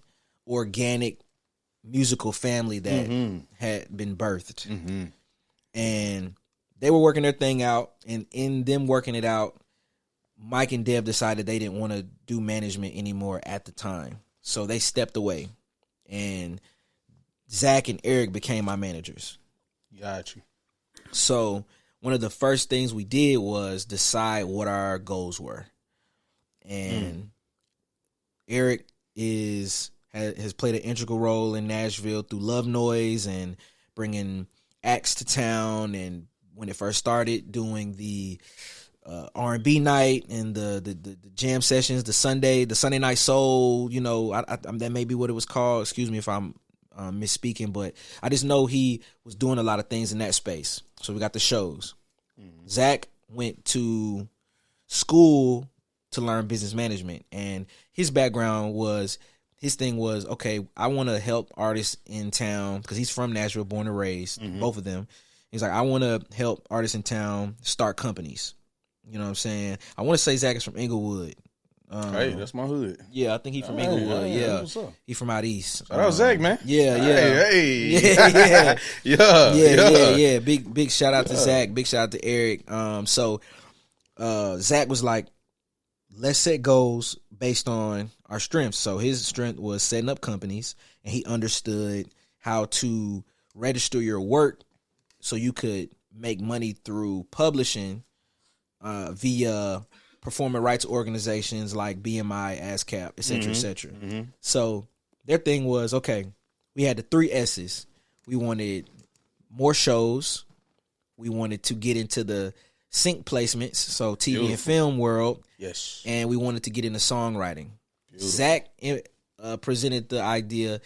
organic musical family that had been birthed. And they were working their thing out, and in them working it out, Mike and Dev decided they didn't want to do management anymore at the time. So they stepped away, and Zach and Eric became my managers. Got you. So one of the first things we did was decide what our goals were. And Eric has played an integral role in Nashville through Love Noise and bringing acts to town. And when it first started, doing the R&B night and the jam sessions, the Sunday Night Soul. You know, that may be what it was called. Excuse me if I'm misspeaking, but I just know he was doing a lot of things in that space. So we got the shows. Zach went to school to learn business management, and his background was, his thing was, okay, I want to help artists in town, because he's from Nashville, born and raised, both of them. He's like, I want to help artists in town start companies. You know what I'm saying? I want to say Zach is from Inglewood. Hey, that's my hood. Yeah, I think he's from Inglewood. Yeah, what's up? He from out east. Shout out Zach, man. Yeah. Hey. Yeah. Big shout out to Zach. Big shout out to Eric. So Zach was like, let's set goals based on our strengths. So his strength was setting up companies, and he understood how to register your work so you could make money through publishing via performing rights organizations like BMI, ASCAP, et cetera, et cetera. So their thing was, okay, we had the 3 S's. We wanted more shows. We wanted to get into the sync placements, so TV and film world. Yes. And we wanted to get into songwriting. Zach presented the idea,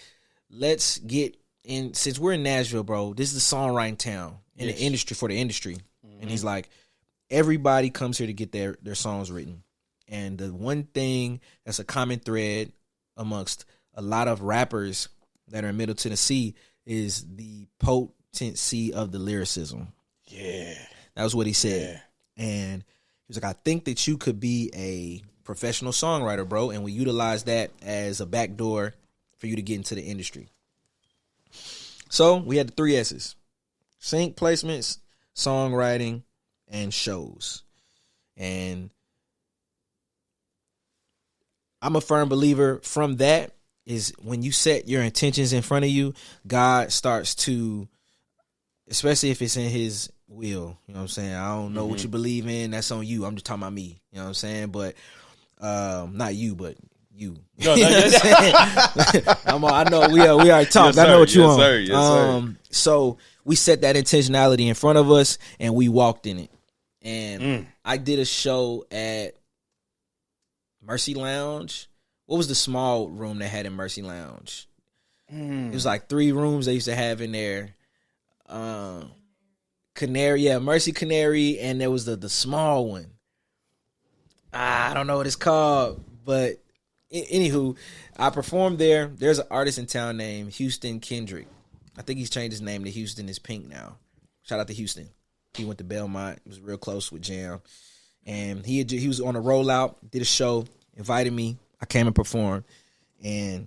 let's get in, since we're in Nashville, bro, this is the songwriting town in the industry, for the industry. And he's like, everybody comes here to get their songs written. And the one thing that's a common thread amongst a lot of rappers that are in Middle Tennessee is the potency of the lyricism. Yeah. That was what he said. Yeah. And he was like, I think that you could be a professional songwriter, bro. And we utilize that as a backdoor for you to get into the industry. So we had the 3 S's: sync placements, songwriting, and shows. And I'm a firm believer from that is when you set your intentions in front of you, God starts to, especially if it's in his will, you know what I'm saying? I don't know what you believe in, that's on you. I'm just talking about me, you know what I'm saying? But not you, but you. No, I know we already talked. Yes, I know what you yes, on. Sir. Yes, sir. So we set that intentionality in front of us, and we walked in it. And I did a show at Mercy Lounge. What was the small room they had in Mercy Lounge? It was like 3 rooms they used to have in there. Canary, Mercy Canary, and there was the small one. I don't know what it's called, but anywho, I performed there. There's an artist in town named Houston Kendrick. I think he's changed his name to Houston is Pink now. Shout out to Houston. He went to Belmont. He was real close with Jam. And he was on a rollout, did a show, invited me. I came and performed. And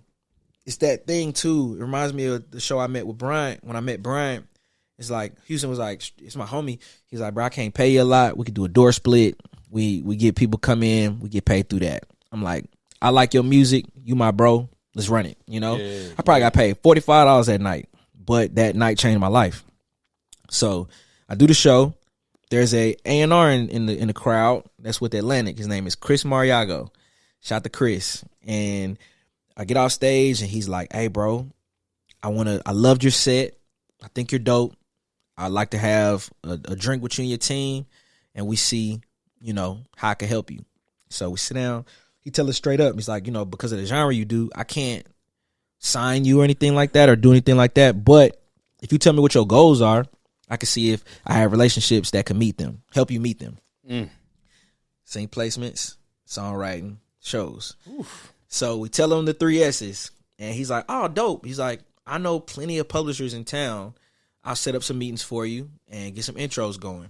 it's that thing, too. It reminds me of the show I met with Bryant. When I met Bryant, it's like, Houston was like, it's my homie. He's like, bro, I can't pay you a lot. We could do a door split. We get people come in. We get paid through that. I'm like, I like your music. You my bro. Let's run it, you know? Yeah. I probably got paid $45 that night. But that night changed my life. So I do the show. there's a A&R in the crowd that's with Atlantic. His name is Chris Mariago. Shout out to Chris. And I get off stage and he's like, "Hey, bro, I loved your set. I think you're dope. I'd like to have a drink with you and your team, and we see, how I can help you." So we sit down. He tell us straight up. He's like, because of the genre you do, I can't sign you or anything like that or do anything like that. But if you tell me what your goals are, I can see if I have relationships that can meet them, help you meet them. Sing placements, songwriting, shows. Oof. So we tell him the 3 S's, and he's like, "Oh, dope." He's like, "I know plenty of publishers in town. I'll set up some meetings for you and get some intros going."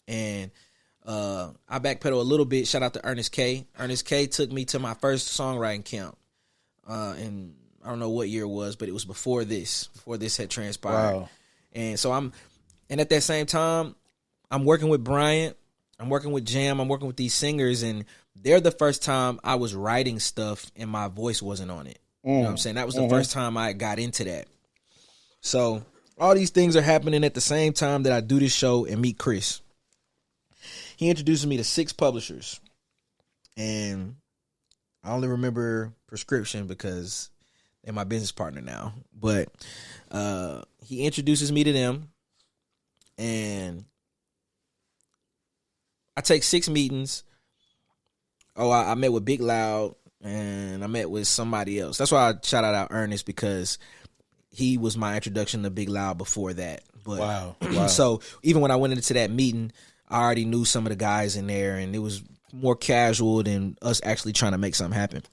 And I backpedal a little bit. Shout out to Ernest K. Ernest K took me to my first songwriting camp. And I don't know what year it was, but it was before this had transpired. Wow. And so and at that same time, I'm working with Bryant. I'm working with Jam. I'm working with these singers, and they're the first time I was writing stuff and my voice wasn't on it. You know what I'm saying? That was the first time I got into that. So all these things are happening at the same time that I do this show and meet Chris. He introduces me to 6 publishers, and I only remember Prescription because they're my business partner now. But he introduces me to them, and I take 6 meetings. I met with Big Loud, and I met with somebody else. That's why I shout out Ernest, because he was my introduction to Big Loud before that. But, wow. So even when I went into that meeting, I already knew some of the guys in there, and it was more casual than us actually trying to make something happen.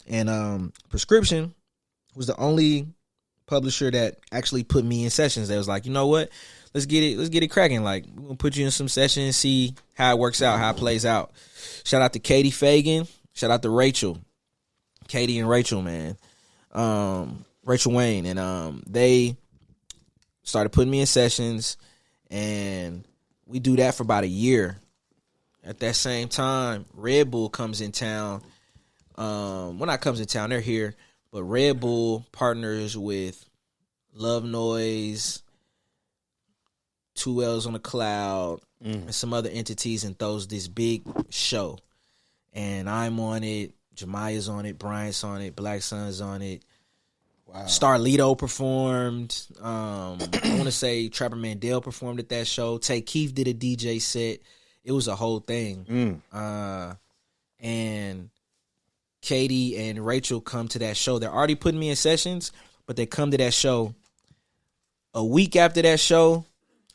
And Prescription was the only publisher that actually put me in sessions. That was like, "You know what? Let's get it cracking. Like, we're gonna put you in some sessions, see how it works out, how it plays out." Shout out to Katie Fagan. Shout out to Rachel. Katie and Rachel, man. Rachel Wayne. And they started putting me in sessions, and we do that for about a year. At that same time, Red Bull comes in town. When I comes in town, they're here. But Red Bull partners with Love Noise, 2L's on the Cloud, and some other entities, and throws this big show. And I'm on it. Jemiah's on it. Bryant's on it. Black Sun's on it. Wow. Starlito performed. I want to say Trapper Mandel performed at that show. Tay Keith did a DJ set. It was a whole thing. And Katie and Rachel come to that show. They're already putting me in sessions, but they come to that show. A week after that show,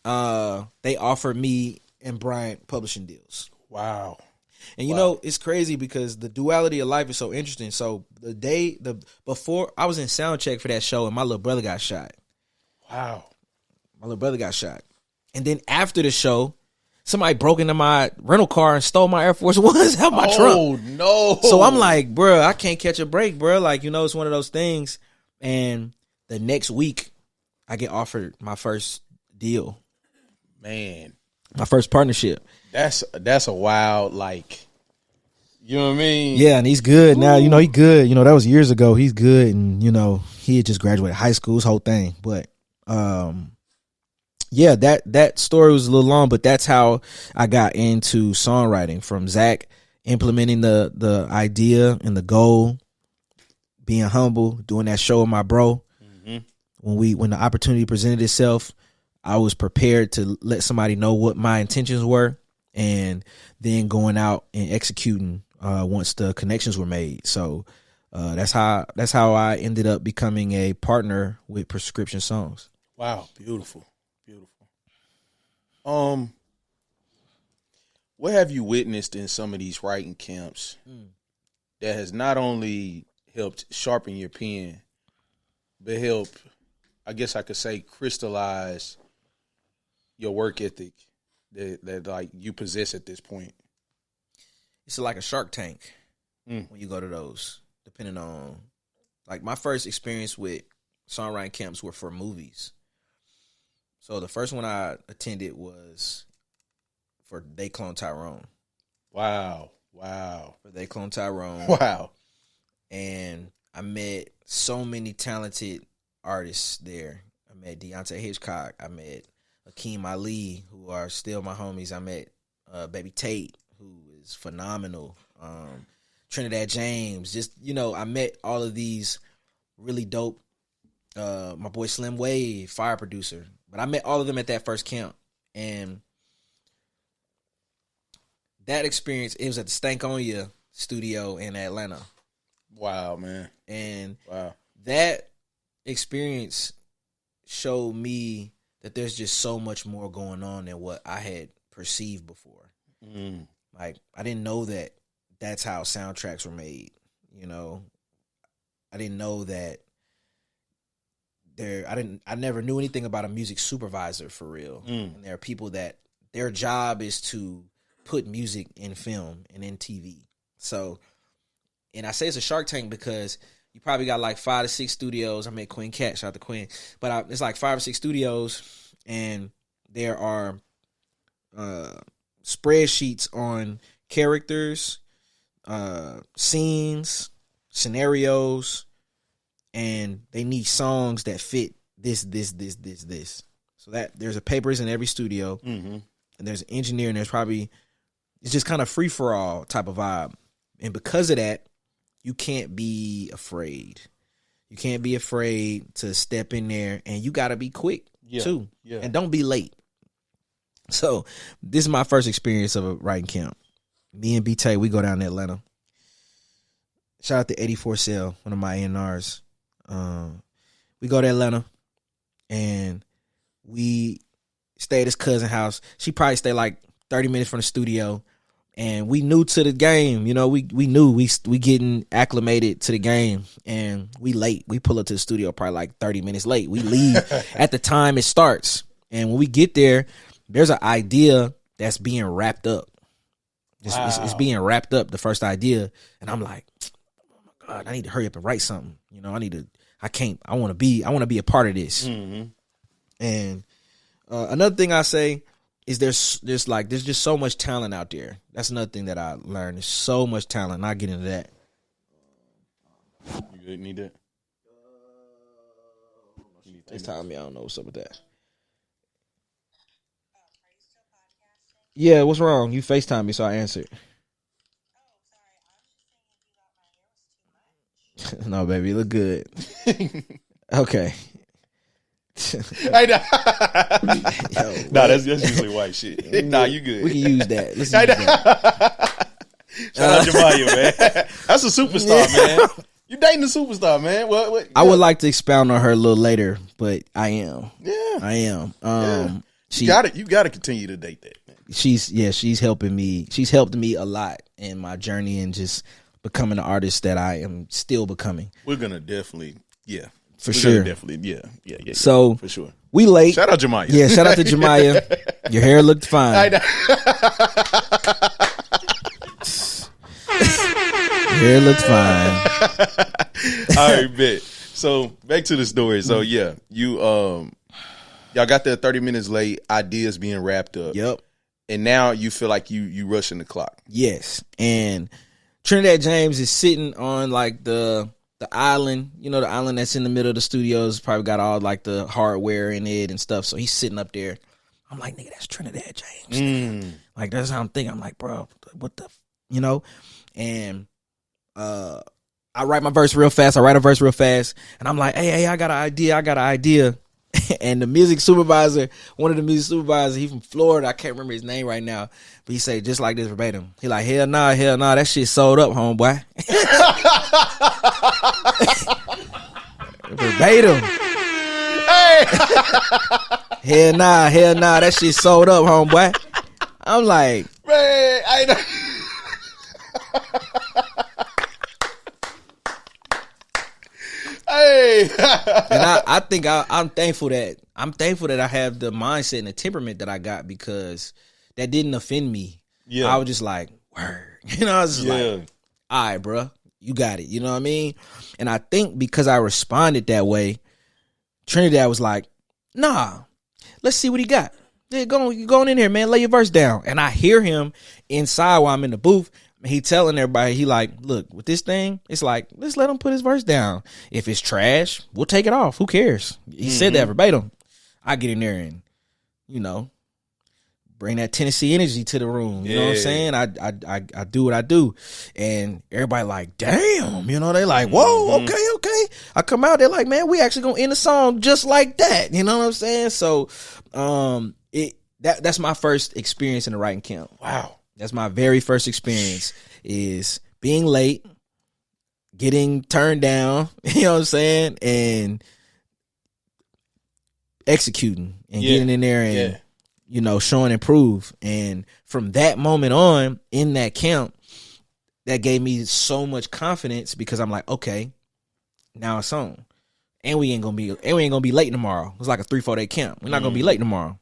they offered me and Bryant publishing deals. Wow. And it's crazy because the duality of life is so interesting. So before I was in sound check for that show, and my little brother got shot. Wow. My little brother got shot. And then after the show, somebody broke into my rental car and stole my Air Force Ones out my trunk. Oh, no. So I'm like, bro, I can't catch a break, bro. Like, it's one of those things. And the next week, I get offered my first deal. Man. My first partnership. That's a wild, you know what I mean? Yeah, and he's good now. He good. That was years ago. He's good, and he had just graduated high school, his whole thing. But yeah, that story was a little long, but that's how I got into songwriting, from Zach implementing the idea and the goal, being humble, doing that show with my bro. When the opportunity presented itself, I was prepared to let somebody know what my intentions were, and then going out and executing once the connections were made. So that's how I ended up becoming a partner with Prescription Songs. Wow, beautiful. What have you witnessed in some of these writing camps that has not only helped sharpen your pen, but help, I guess I could say, crystallize your work ethic that you possess at this point? It's like a Shark Tank when you go to those, depending on, my first experience with songwriting camps were for movies. So the first one I attended was for They Clone Tyrone. Wow. For They Clone Tyrone. Wow. And I met so many talented artists there. I met Deontay Hitchcock. I met Hakeem Ali, who are still my homies. I met Baby Tate, who is phenomenal. Trinidad James, just, I met all of these really dope. My boy Slim Wade, fire producer. But I met all of them at that first camp. And that experience, it was at the Stankonia studio in Atlanta. Wow, man. And wow, that experience showed me that there's just so much more going on than what I had perceived before. Like, I didn't know that that's how soundtracks were made. I didn't know that I never knew anything about a music supervisor for real. And there are people that their job is to put music in film and in TV. So, and I say it's a Shark Tank because you probably got like 5 to 6 studios. I met Quinn Cat, shout out to Quinn. But it's like 5 or 6 studios, and there are spreadsheets on characters, scenes, scenarios, and they need songs that fit this. So that there's a papers in every studio, and there's an engineer, and it's just kind of free for all type of vibe. And because of that, you can't be afraid. You can't be afraid to step in there, and you got to be quick too, and don't be late. So this is my first experience of a writing camp. Me and B-Tay, we go down to Atlanta. Shout out to 84 Cell, one of my A&Rs. We go to Atlanta, and we stay at his cousin's house. She probably stayed like 30 minutes from the studio, and we new to the game. We knew we getting acclimated to the game, and we late. We pull up to the studio probably like 30 minutes late. We leave at the time it starts, and when we get there, there's an idea that's being wrapped up. It's being wrapped up, the first idea, and I'm like, oh my God, I need to hurry up and write something. I want to be a part of this. And another thing I say is there's just so much talent out there. That's another thing that I learned. There's so much talent, and I'll get into that. You need that? FaceTime me. I don't know what's up with that. Yeah, what's wrong? You FaceTime me, so I answered. No, baby, you look good. Okay. That's usually white shit. Nah, you good. We can use that. Let's use that. Shout out Jemiah, man. That's a superstar, man. You dating a superstar, man. What? I would like to expound on her a little later, but I am. Yeah, I am. You got to continue to date that, man. She's helping me. She's helped me a lot in my journey and just becoming the artist that I am still becoming. We're gonna definitely, for sure, definitely, yeah. So for sure, we late. Shout out Jemiah. Yeah, shout out to Jemiah. Your hair looked fine. Your hair looked fine. All right, bet. So back to the story. So yeah, y'all got there 30 minutes late. Ideas being wrapped up. Yep. And now you feel like you rushing the clock. Yes. And Trinidad James is sitting on like the island, the island that's in the middle of the studios, probably got all like the hardware in it and stuff. So he's sitting up there. I'm like, nigga, that's Trinidad James. Like, that's how I'm thinking. I'm like, bro, what the, and I write my verse real fast. And I'm like, hey, I got an idea. And the music supervisor, one of the music supervisors, he from Florida. I can't remember his name right now, but he say just like this verbatim. He like, hell nah, that shit sold up, homeboy. Verbatim. Hey. hell nah, that shit sold up, homeboy. I'm like, man, I know. Hey. And I think I'm thankful that I have the mindset and the temperament that I got, because that didn't offend me. Yeah, I was just like, word. I was just like, all right, bro, you got it. You know what I mean? And I think because I responded that way, Trinidad was like, nah, let's see what he got. Yeah, go on in here, man. Lay your verse down. And I hear him inside while I'm in the booth. He telling everybody, he like, look, with this thing, it's like, let's let him put his verse down. If it's trash, we'll take it off. Who cares? He said that verbatim. I get in there and you know, bring that Tennessee energy to the room. You know what I'm saying? I do what I do. And everybody like, damn, you know, they like, whoa, okay. I come out, they're like, man, we actually gonna end the song just like that. You know what I'm saying? So that's my first experience in the writing camp. Wow. That's my very first experience, is being late, getting turned down, you know what I'm saying, and executing and getting in there and you know, showing and prove. And from that moment on in that camp, that gave me so much confidence, because I'm like, okay, now it's on. And we ain't gonna be late tomorrow. It was like a 3-4 day camp. We're not gonna be late tomorrow.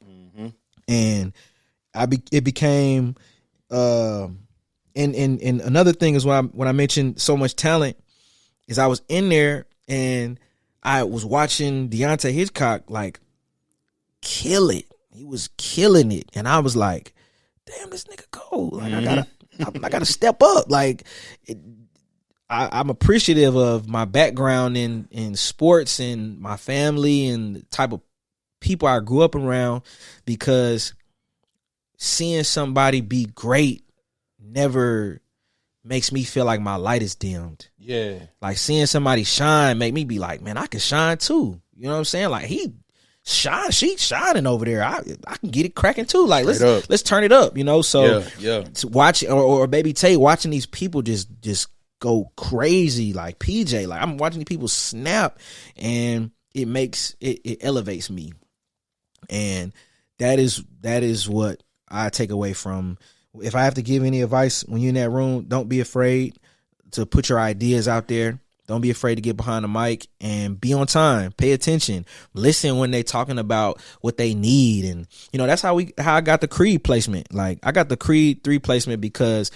And it became and another thing is when I mentioned so much talent, is I was in there and I was watching Deontay Hitchcock like kill it. He was killing it, and I was like, "Damn, this nigga cold! Like, I gotta step up." Like, I'm appreciative of my background in sports and my family and the type of people I grew up around, because seeing somebody be great never makes me feel like my light is dimmed. Yeah, like seeing somebody shine make me be like, man, I can shine too. You know what I'm saying? Like she's shining over there. I can get it cracking too. Like let's turn it up, you know. So to watch or Baby Tate, watching these people just go crazy, like PJ. Like I'm watching these people snap, and it elevates me. And that is what I take away from. If I have to give any advice when you're in that room, don't be afraid to put your ideas out there. Don't be afraid to get behind the mic and be on time. Pay attention. Listen when they talking about what they need. And, you know, that's how I got the Creed placement. Like, I got the Creed 3 placement because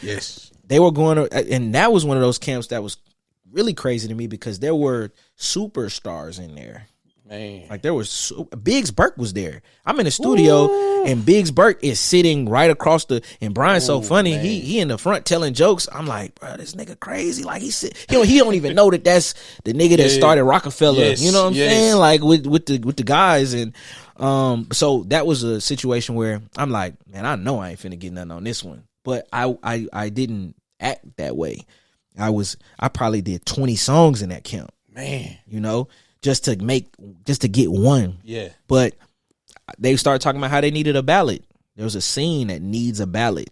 they were going to, and that was one of those camps that was really crazy to me, because there were superstars in there. Man. Like, there was, Biggs Burke was there. I'm in the studio, and Biggs Burke is sitting right across and Brian's so funny. Man. He in the front telling jokes. I'm like, bro, this nigga crazy. Like, he don't even know that that's the nigga that started Rockefeller. Yes. You know what I'm saying? Like, with the guys. And so that was a situation where I'm like, man, I know I ain't finna get nothing on this one. But I didn't act that way. I probably did 20 songs in that camp. Man. You know? Just to get one. Yeah. But they started talking about how they needed a ballad. There was a scene that needs a ballad.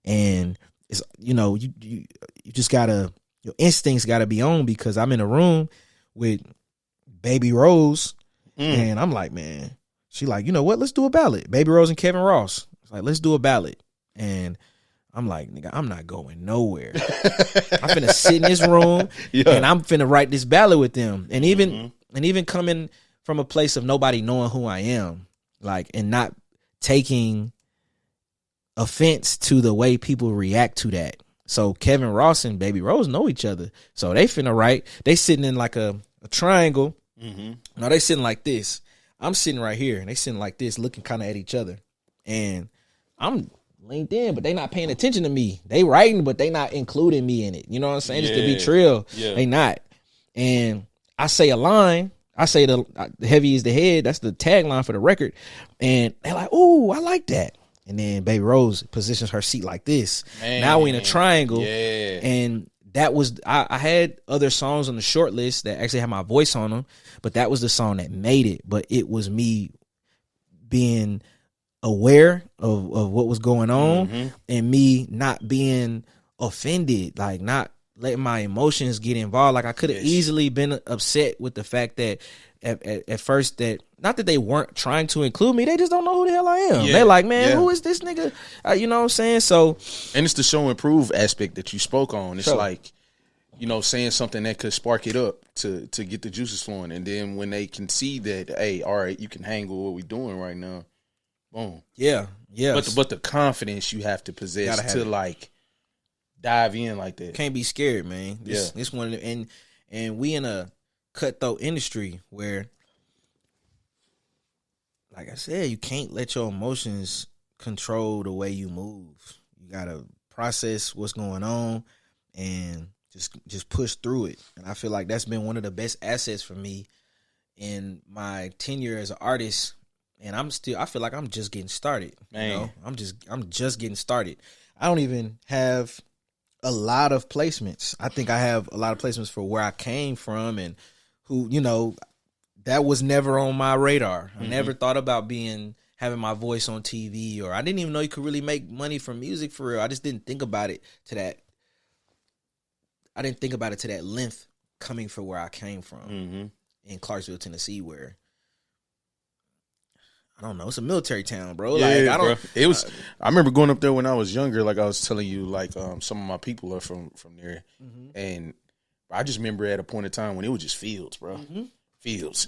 And it's, you know, you just gotta, your instincts gotta be on, because I'm in a room with Baby Rose, and I'm like, man, she like, you know what, let's do a ballad. Baby Rose and Kevin Ross. It's like, let's do a ballad. And I'm like, nigga, I'm not going nowhere. I'm finna sit in this room and I'm finna write this ballad with them. And even coming from a place of nobody knowing who I am, like, and not taking offense to the way people react to that. So Kevin Ross and Baby Rose know each other. So they finna write. They sitting in like a triangle. No, they sitting like this. I'm sitting right here, and they sitting like this, looking kind of at each other. And I'm linked in, but they not paying attention to me. They writing, but they not including me in it. You know what I'm saying? Just to be trill. Yeah. They not. And I say a line. I say the heavy is the head. That's the tagline for the record. And they're like, ooh, I like that. And then Baby Rose positions her seat like this. Man. Now we're in a triangle. Yeah. And that was, I had other songs on the short list that actually had my voice on them, but that was the song that made it. But it was me being aware of what was going on, and me not being offended, like not letting my emotions get involved. Like, I could have easily been upset with the fact that at first, that not that they weren't trying to include me, they just don't know who the hell I am. They're like, man, who is this nigga? You know what I'm saying? So, and it's the show and prove aspect that you spoke on. It's like, you know, saying something that could spark it up to get the juices flowing, and then when they can see that, hey, all right, you can hang with what we're doing right now. Boom. Yeah. But the confidence you have to possess to like dive in like that. Can't be scared, man. This one, and we in a cutthroat industry where, like I said, you can't let your emotions control the way you move. You gotta process what's going on and just push through it. And I feel like that's been one of the best assets for me in my tenure as an artist. and I feel like I'm just getting started. Man. You know, I'm just getting started. I don't even have a lot of placements. I think I have a lot of placements for where I came from and who, you know, that was never on my radar. I never thought about having my voice on TV, or I didn't even know you could really make money from music for real. I just didn't think about it to that. I didn't think about it to that length coming from where I came from in Clarksville, Tennessee, where I don't know, it's a military town, bro. Yeah, like, bro. It was. I remember going up there when I was younger. Like I was telling you, like some of my people are from there, and I just remember at a point in time when it was just fields, bro. Fields.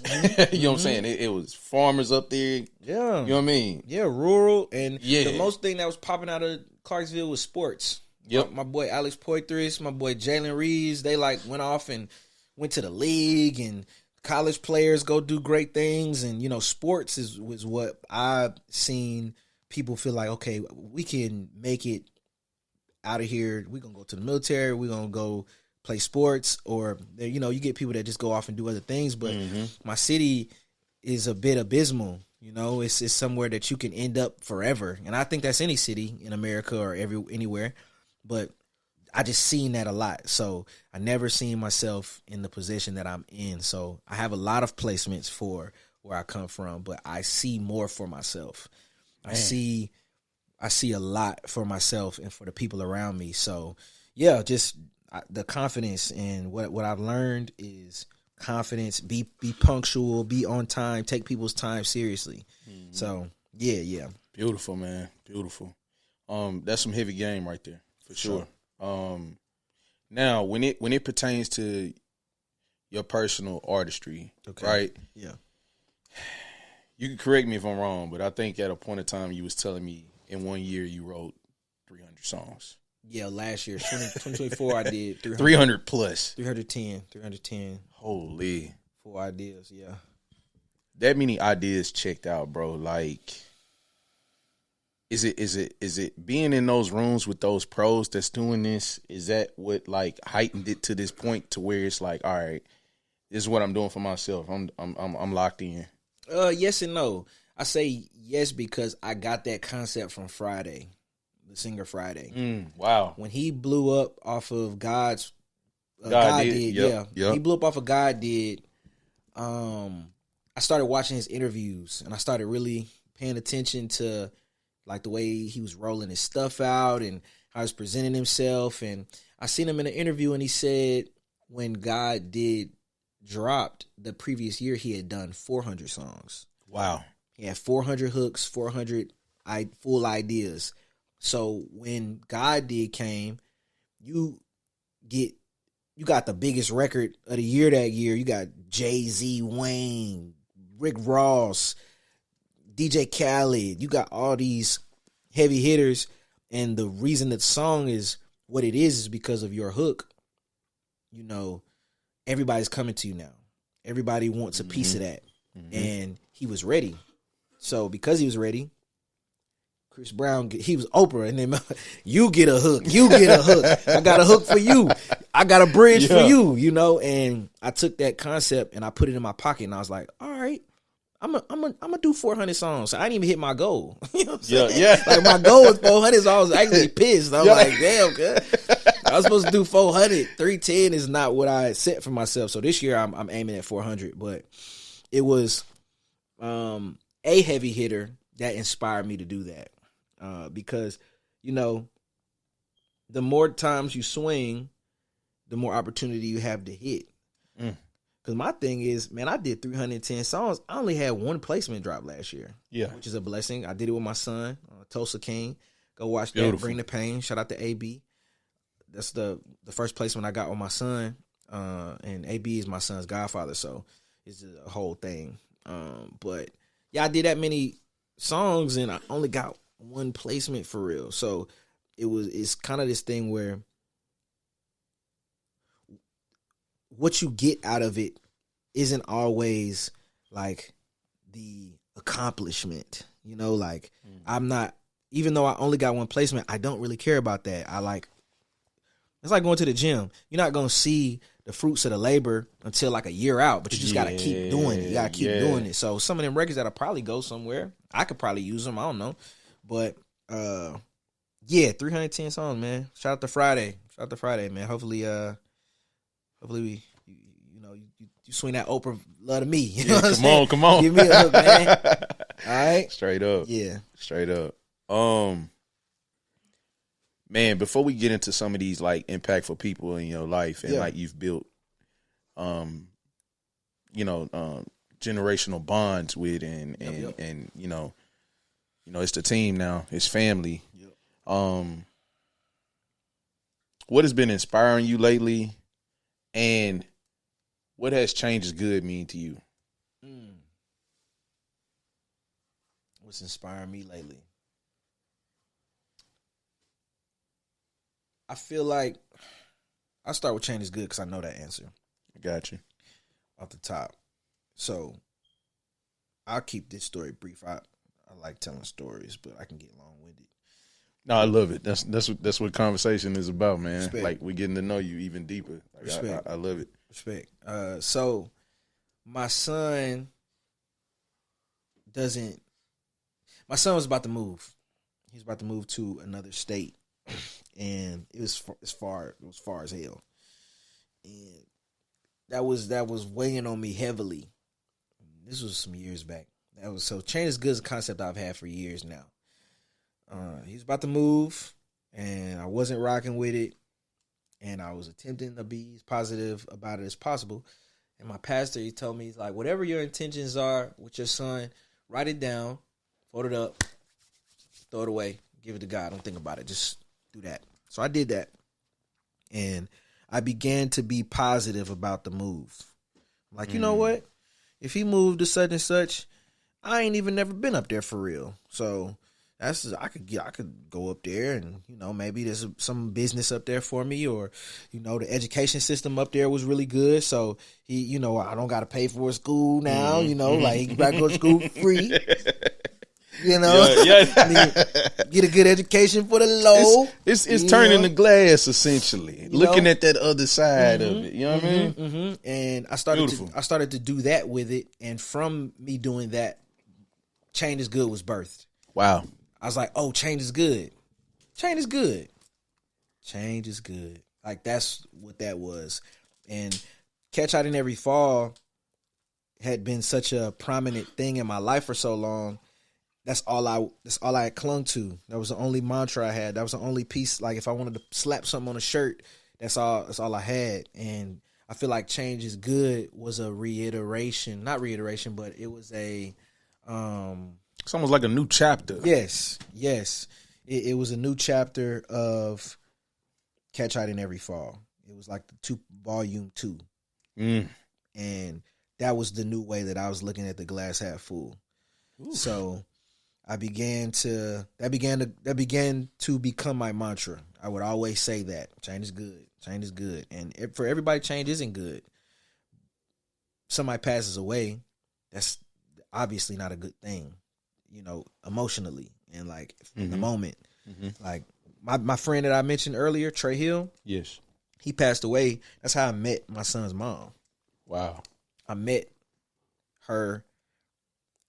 You know what I'm saying? It was farmers up there. Yeah. You know what I mean? Yeah, rural. And the most thing that was popping out of Clarksville was sports. Yep. My boy Alex Poitras, my boy Jalen Reeves, they like went off and went to the league, and college players go do great things. And, you know, sports was what I've seen people feel like, okay, we can make it out of here. We're going to go to the military. We're going to go play sports, or, you know, you get people that just go off and do other things. But my city is a bit abysmal. You know, it's somewhere that you can end up forever. And I think that's any city in America or anywhere. But I just seen that a lot. So I never seen myself in the position that I'm in. So I have a lot of placements for where I come from, but I see more for myself. Man. I see a lot for myself and for the people around me. So yeah, just the confidence, and what I've learned is confidence, be punctual, be on time, take people's time seriously. So yeah. Beautiful, man. Beautiful. That's some heavy game right there. For sure. Now, when it pertains to your personal artistry, right? Yeah. You can correct me if I'm wrong, but I think at a point in time you was telling me in 1 year you wrote 300 songs. Yeah, last year, 2024, I did 300 plus. 310. Holy. 4 ideas, yeah. That many ideas checked out, bro. Like, Is it being in those rooms with those pros that's doing this? Is that what like heightened it to this point to where it's like, all right, this is what I'm doing for myself. I'm locked in. Yes and no. I say yes because I got that concept from Friday, the singer Friday. Wow. When he blew up off of God did. Yep. He blew up off of God did. I started watching his interviews, and I started really paying attention to like the way he was rolling his stuff out and how he was presenting himself. And I seen him in an interview, and he said when God did dropped the previous year, he had done 400 songs. Wow. He had 400 hooks, 400 full ideas. So when God did came, you got the biggest record of the year that year. You got Jay-Z, Wayne, Rick Ross, DJ Khaled. You got all these heavy hitters, and the reason that song is what it is because of your hook. You know, everybody's coming to you now. Everybody wants a piece of that, and he was ready. So because he was ready, Chris Brown, he was Oprah, and then you get a hook. You get a hook. I got a hook for you. I got a bridge for you, you know. And I took that concept and I put it in my pocket, and I was like, all right, I'm gonna do 400 songs. So I didn't even hit my goal. You know what I'm saying? Yeah. Like my goal was 400. So I was actually pissed. I was like, damn, good. I was supposed to do 400. 310 is not what I set for myself. So this year I'm aiming at 400. But it was a heavy hitter that inspired me to do that. Because, you know, the more times you swing, the more opportunity you have to hit. Because my thing is, man, I did 310 songs. I only had one placement drop last year. Yeah. Which is a blessing. I did it with my son, Tulsa King. Go watch that. Beautiful. Bring the Pain. Shout out to AB. That's the first placement I got with my son. And AB is my son's godfather, so it's a whole thing. But, yeah, I did that many songs, and I only got one placement for real. So it's kind of this thing where what you get out of it isn't always like the accomplishment, you know, like I'm not, even though I only got one placement, I don't really care about that. It's like going to the gym. You're not going to see the fruits of the labor until like a year out, but you just gotta keep doing it. You gotta keep doing it. So some of them records that'll probably go somewhere. I could probably use them. I don't know, but 310 songs, man. Shout out to Friday. Man. Hopefully we, you swing that Oprah love to me. You know what I'm saying? Come on. Give me a hook, man. All right. Straight up. Yeah. Straight up. Man, before we get into some of these like impactful people in your life and like you've built, generational bonds with and it's the team now, it's family. Yep. What has been inspiring you lately, and what has Change is Good mean to you? What's inspiring me lately? I feel like I start with Change is Good because I know that answer. I got you. Off the top. So I'll keep this story brief. I like telling stories, but I can get long-winded. No, I love it. That's what conversation is about, man. Respect. Like we're getting to know you even deeper. Like, Respect. I love it. Respect. So my son was about to move. He was about to move to another state, and it was far as hell, and that was weighing on me heavily. This was some years back. Change is Good is a concept I've had for years now. He's about to move, and I wasn't rocking with it, and I was attempting to be as positive about it as possible. And my pastor, he told me, he's like, whatever your intentions are with your son, write it down, fold it up, throw it away, give it to God. Don't think about it. Just do that. So I did that, and I began to be positive about the move. Like, you know what? If he moved to such and such, I ain't even never been up there for real. So I could go up there, and maybe there's some business up there for me, or the education system up there was really good. So he, I don't got to pay for a school now. Like he got to go to school free. Get a good education for the low. It's turning the glass essentially, looking at that other side of it. You know what I mean? Mm-hmm. And I started to do that with it, and from me doing that, Change is Good was birthed. Wow. I was like, oh, change is good. Change is good. Change is good. Like, that's what that was. And Catch Out in Every Fall had been such a prominent thing in my life for so long. That's all I had clung to. That was the only mantra I had. That was the only piece. Like, if I wanted to slap something on a shirt, that's all I had. And I feel like Change is Good was a reiteration. Not reiteration, but it was a it's almost like a new chapter. Yes. It was a new chapter of Catch Out in Every Fall. It was like the volume 2. And that was the new way that I was looking at the glass half full. Ooh. So that began to become my mantra. I would always say that change is good. Change is good. And for everybody, change isn't good. Somebody passes away, that's obviously not a good thing, emotionally and like in the moment. Like my friend that I mentioned earlier, Trey Hill. Yes. He passed away. That's how I met my son's mom. Wow. I met her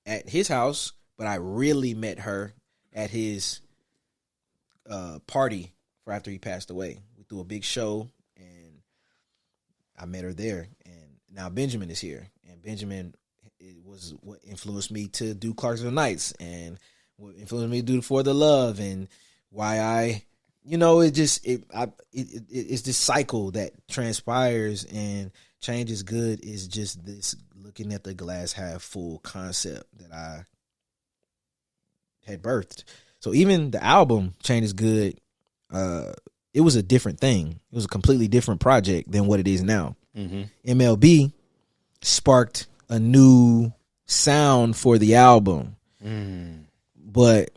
at his house, but I really met her at his party for after he passed away. We threw a big show, and I met her there. And now Benjamin is here, and Benjamin was what influenced me to do Clarksville Nights, and what influenced me to do For the Love, and why I, it's this cycle that transpires, and Change is Good is just this looking at the glass half full concept that I had birthed. So even the album Change is Good, it was a different thing. It was a completely different project than what it is now. MLB sparked a new sound for the album. But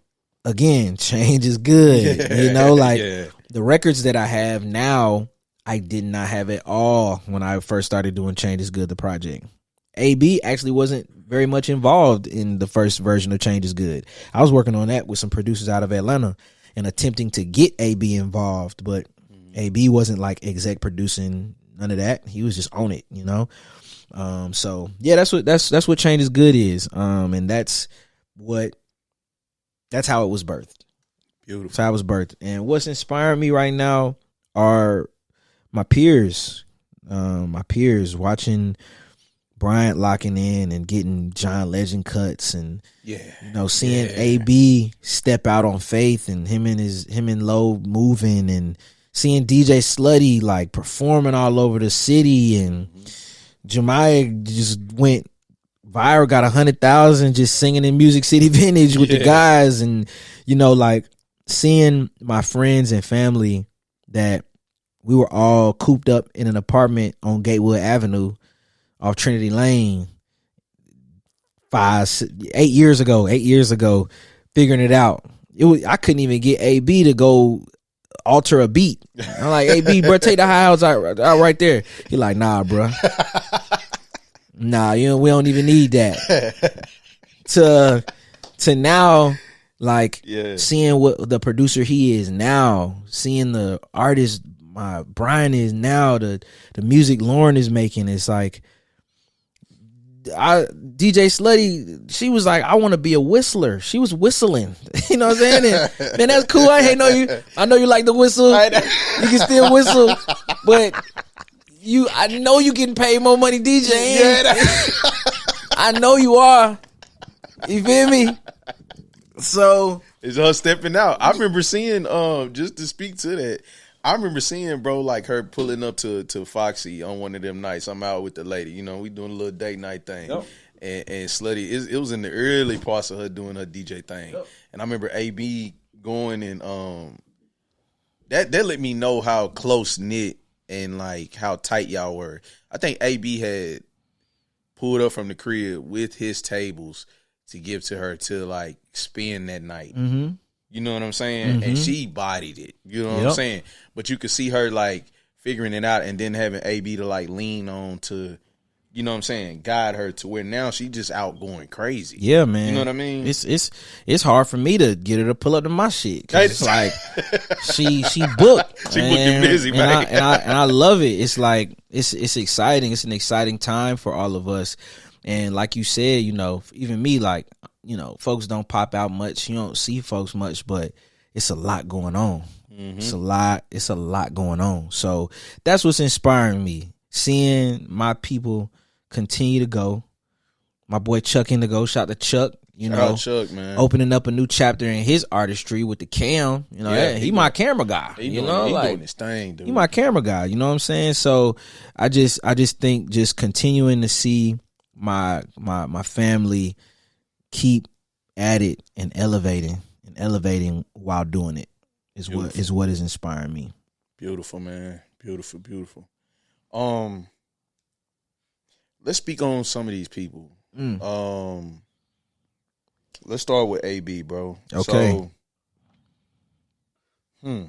again, change is good. The records that I have now, I did not have at all when I first started doing Change is Good, the project. AB actually wasn't very much involved in the first version of Change is Good. I was working on that with some producers out of Atlanta and attempting to get AB involved, but AB wasn't like exec producing none of that. He was just on it, you know. So yeah, that's what Change is Good is. And that's how it was birthed. Beautiful. That's how it was birthed. And what's inspiring me right now are my peers. My peers watching Bryant locking in and getting John Legend cuts, and seeing AB step out on Faith, and him and Low moving, and seeing DJ Slutty like performing all over the city, and Jemiah just went viral, got 100,000 just singing in Music City Vintage with the guys, and like seeing my friends and family that we were all cooped up in an apartment on Gatewood Avenue off Trinity Lane 8 years ago, figuring it out. I couldn't even get AB to go alter a beat. I'm like, AB, bro, take the hi-hats out right there. He like, nah, bro. Nah, we don't even need that. To now, like seeing what the producer he is now, seeing the artist Brian is now, the music Lauren is making, it's like DJ Slutty, she was like, I want to be a whistler. She was whistling. You know what I'm saying? And, man, that's cool. I know you like the whistle. You can still whistle, but I know you getting paid more money DJing. I know you are. You feel me? So it's her stepping out. I remember seeing, just to speak to that, I remember seeing, bro, like her pulling up to Foxy on one of them nights. I'm out with the lady, we doing a little date night thing. Yep. And Slutty, it was in the early parts of her doing her DJ thing. Yep. And I remember AB going, and that let me know how close knit and like how tight y'all were. I think AB had pulled up from the crib with his tables to give to her to like spin that night. Mm-hmm. You know what I'm saying? Mm-hmm. And she bodied it. You know what I'm saying? But you could see her like figuring it out, and then having AB to like lean on to, you know what I'm saying, guide her to where now she just out going crazy. Yeah, man. You know what I mean? It's hard for me to get her to pull up to my shit. It's like she booked. She booking busy, man. And I love it. It's like it's exciting. It's an exciting time for all of us. And like you said, even me, like, folks don't pop out much. You don't see folks much, but it's a lot going on. Mm-hmm. It's a lot going on. So that's what's inspiring me. Seeing my people continue to go. My boy Chuck in to go. Shout to Chuck. Shout out Chuck, man. Opening up a new chapter in his artistry with the cam. He my camera guy. He doing his thing, dude. He my camera guy. You know what I'm saying? So I just think just continuing to see my family keep at it and elevating while doing it is what is inspiring me. Beautiful, man. Beautiful. Let's speak on some of these people. Let's start with AB, bro. Okay. So,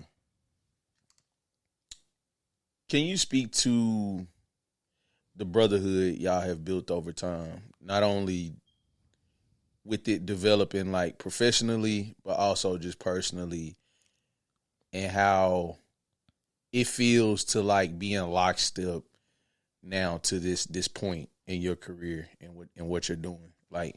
can you speak to the brotherhood y'all have built over time? Not only with it developing like professionally, but also just personally, and how it feels to like be in lockstep now to this point in your career and what you're doing. Like,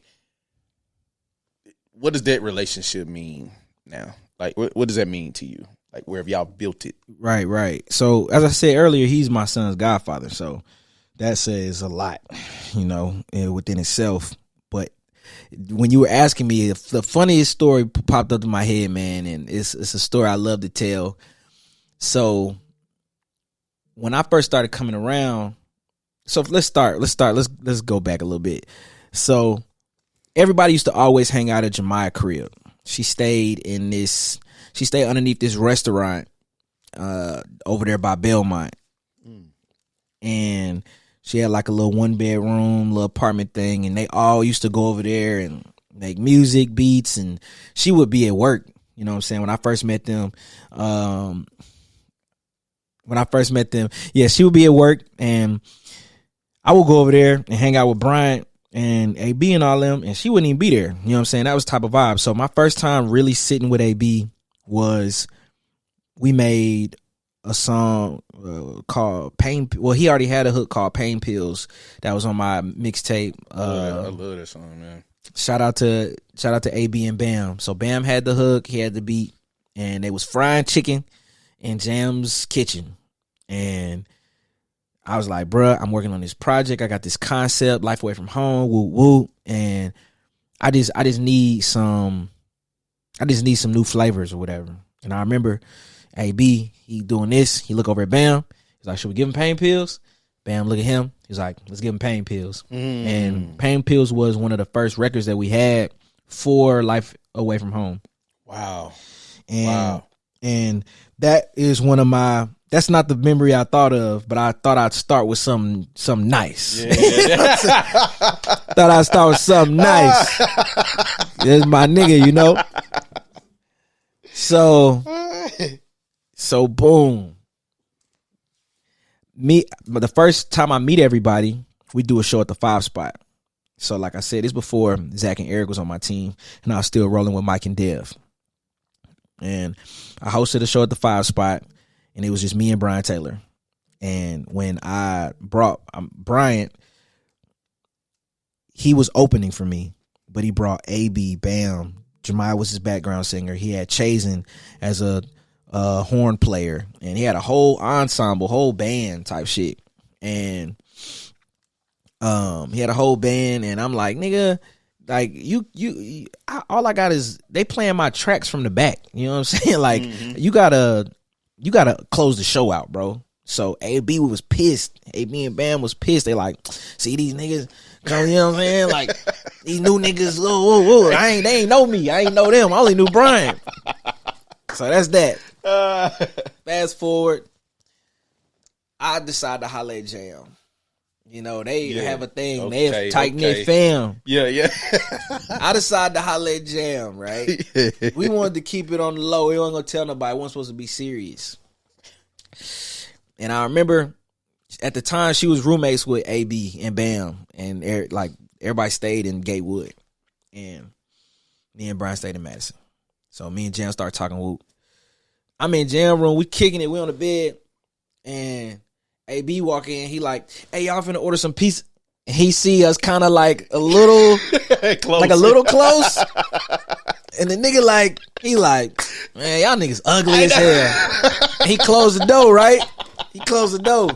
what does that relationship mean now? Like, what does that mean to you? Like, where have y'all built it? Right. So, as I said earlier, he's my son's godfather. So that says a lot, within itself. But when you were asking me, the funniest story popped up in my head, man, and it's a story I love to tell. So when I first started coming around, so let's go back a little bit. So everybody used to always hang out at Jemiah crib. She stayed underneath this restaurant over there by Belmont. And she had like a little 1-bedroom, little apartment thing, and they all used to go over there and make music, beats, and she would be at work. You know what I'm saying? When I first met them, she would be at work, and I would go over there and hang out with Bryant and AB and all them, and she wouldn't even be there. You know what I'm saying? That was the type of vibe. So my first time really sitting with AB was we made a song called Pain. Well, he already had a hook called Pain Pills that was on my mixtape. I love that song, man. Shout out to AB and Bam. So Bam had the hook, he had the beat, and they was frying chicken in Jam's kitchen. And I was like, bruh, I'm working on this project. I got this concept, life away from home, woo woo, and I just need some new flavors or whatever. And I remember AB, he doing this. He look over at Bam. He's like, should we give him Pain Pills? Bam, look at him. He's like, let's give him Pain Pills. And Pain Pills was one of the first records that we had for Life Away from Home. Wow. And that is one of my, that's not the memory I thought of, but I thought I'd start with something nice. Yeah. Thought I'd start with something nice. That's my nigga, you know? So boom. But the first time I meet everybody, we do a show at the 5 spot. So like I said, it's before Zach and Eric was on my team, and I was still rolling with Mike and Dev. And I hosted a show at the 5 spot, and it was just me and Bryant Taylor. And when I brought Bryant, he was opening for me, but he brought AB, Bam. Jemiah was his background singer. He had Chazen as a horn player, and he had a whole ensemble, whole band type shit. And he had a whole band, and I'm like, nigga, like all I got is they playing my tracks from the back. You know what I'm saying? Like you gotta close the show out, bro. So AB was pissed. AB and Bam was pissed. They like, see these niggas, you know what I'm saying? Like these new niggas, whoa. They ain't know me. I ain't know them. I only knew Brian. So that's that. Fast forward, I decide to holler at Jam. You know, they have a thing. Okay, they have tight-knit fam. Yeah. I decided to holler at Jam, right? We wanted to keep it on the low. We weren't going to tell nobody. We weren't supposed to be serious. And I remember at the time she was roommates with AB and Bam. And everybody stayed in Gatewood. And me and Brian stayed in Madison. So me and Jam started talking whoop. I'm in Jam room. We kicking it. We on the bed. And AB walk in. He like, hey, y'all finna order some pizza. And he see us kind of like a little, close. Like a little close. And the nigga like, he like, man, y'all niggas ugly as hell. And he closed the door, right? He closed the door.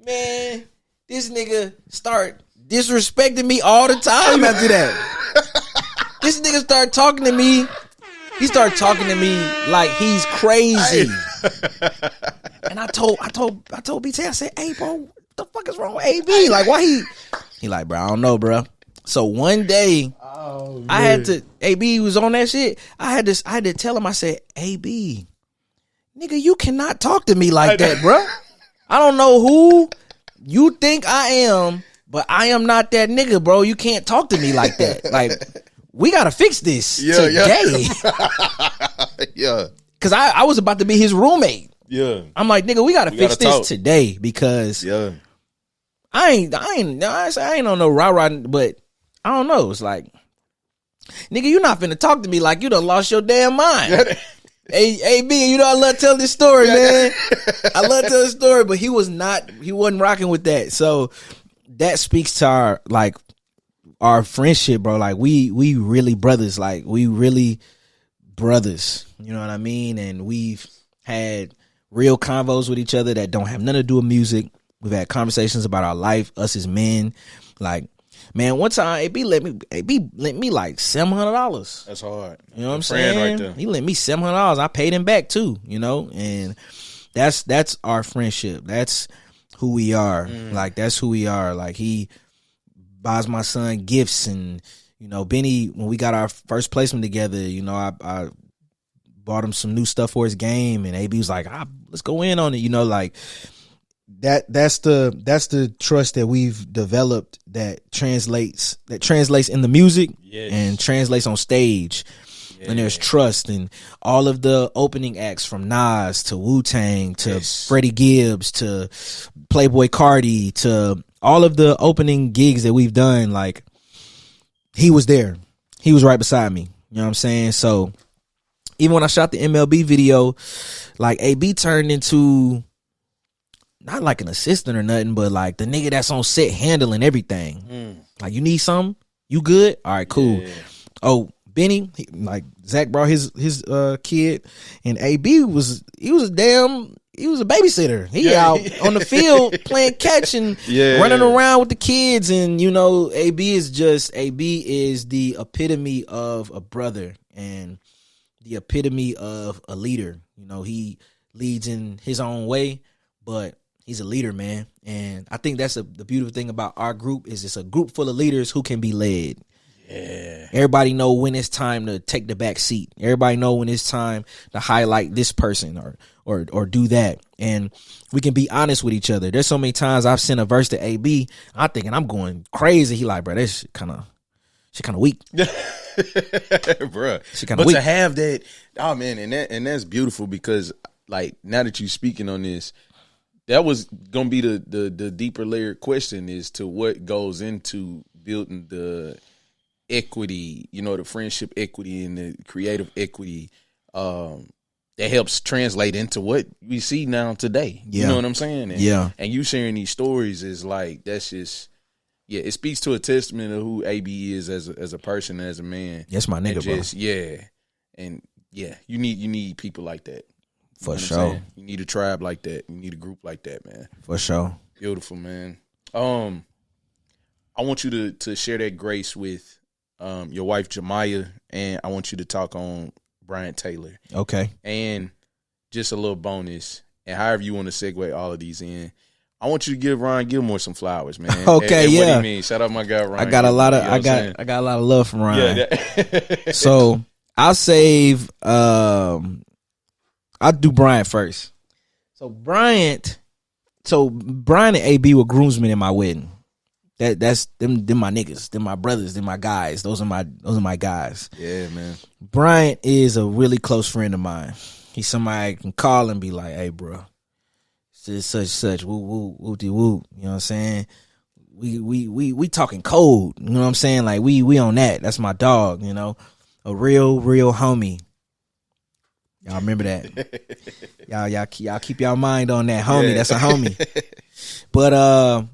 Man, this nigga start disrespecting me all the time after that. This nigga start talking to me. He started talking to me like he's crazy. And I told BT, I said, hey, bro, what the fuck is wrong with AB? Like, why he like, bro, I don't know, bro. So one day, I had to, AB was on that shit. I had to tell him, I said, AB, nigga, you cannot talk to me like that, bro. I don't know who you think I am, but I am not that nigga, bro. You can't talk to me like that. Like, we gotta fix this today. Yeah. Cause I was about to be his roommate. Yeah. I'm like, nigga, we gotta fix this today because I ain't on no rah-rah, but I don't know. It's like, nigga, you not finna talk to me like you done lost your damn mind. Hey, B, you know I love telling this story, man. I love telling this story, but he wasn't rocking with that. So that speaks to our friendship, bro. Like we really brothers. Like we really brothers. You know what I mean? And we've had real convos with each other that don't have nothing to do with music. We've had conversations about our life, us as men. Like, man, one time AB lent me like $700. That's hard. You know what I'm saying? Right there. He lent me $700. I paid him back too, you know? And that's our friendship. That's who we are. Like, that's who we are. Like, he buys my son gifts, and you know, Benny, when we got our first placement together, you know, I bought him some new stuff for his game, and AB was like, let's go in on it, you know, like that's the trust that we've developed that translates in the music and translates on stage. And there's trust, and all of the opening acts from Nas to Wu-Tang to Freddie Gibbs to Playboy Cardi to all of the opening gigs that we've done, like, he was there. He was right beside me. You know what I'm saying? So even when I shot the MLB video, like AB turned into not like an assistant or nothing, but like the nigga that's on set handling everything. Like, you need something? You good? All right, cool. Yeah. Oh, Benny, like Zach brought his kid, and AB was a babysitter. He out on the field playing catch and running around with the kids, and you know, AB is the epitome of a brother and the epitome of a leader. You know, he leads in his own way, but he's a leader, man. And I think that's the beautiful thing about our group is it's a group full of leaders who can be led. Yeah. Everybody know when it's time to take the back seat. Everybody know when it's time to highlight this person or do that. And we can be honest with each other. There's so many times I've sent a verse to AB, I'm thinking I'm going crazy. He like, bro, that shit kind of weak. Bruh. But weak. To have that, oh man, and that's beautiful because like now that you're speaking on this, that was gonna be the deeper layered question as to what goes into building the equity, you know, the friendship equity and the creative equity that helps translate into what we see now today. You know what I'm saying? And you sharing these stories is like, that's just, it speaks to a testament of who AB is as a person, as a man. That's my nigga, just, bro. And you need people like that. For sure. You need a tribe like that. You need a group like that, man. For sure. Beautiful, man. I want you to share that grace with your wife Jemiah, and I want you to talk on Bryant Taylorr. Okay. And just a little bonus, and however you want to segue all of these in, I want you to give Ryan Gilmore some flowers, man. Okay, and yeah. What do you mean? Shout out my guy Ryan. I got a lot of I got a lot of love from Ryan. Yeah, so I'll save I'll do Bryant first. So Bryant and AB were groomsmen in my wedding. That's them my niggas, them my brothers, them my guys. Those are my guys. Yeah, man. Bryant is a really close friend of mine. He's somebody I can call and be like, hey, bro, it's such, woo, woo, woo-de woo. You know what I'm saying? We talking code. You know what I'm saying? Like, we on that. That's my dog, you know? A real homie. Y'all remember that. y'all keep y'all mind on that homie. Yeah. That's a homie. But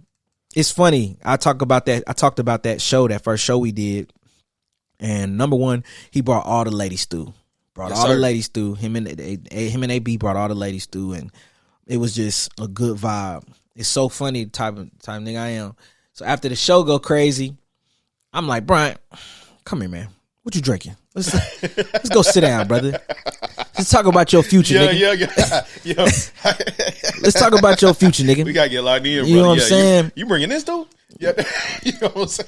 it's funny. I talked about that show, that first show we did. And number one, he brought all the ladies through. The ladies through. Him and AB brought all the ladies through, and it was just a good vibe. It's so funny the type of nigga I am. So after the show go crazy, I'm like, Bryant, come here, man. What you drinking? Let's go sit down, brother. Let's talk about your future, nigga. Yeah. Let's talk about your future, nigga. We gotta get locked in, you know what I'm saying? You bringing this though? Yeah. You know what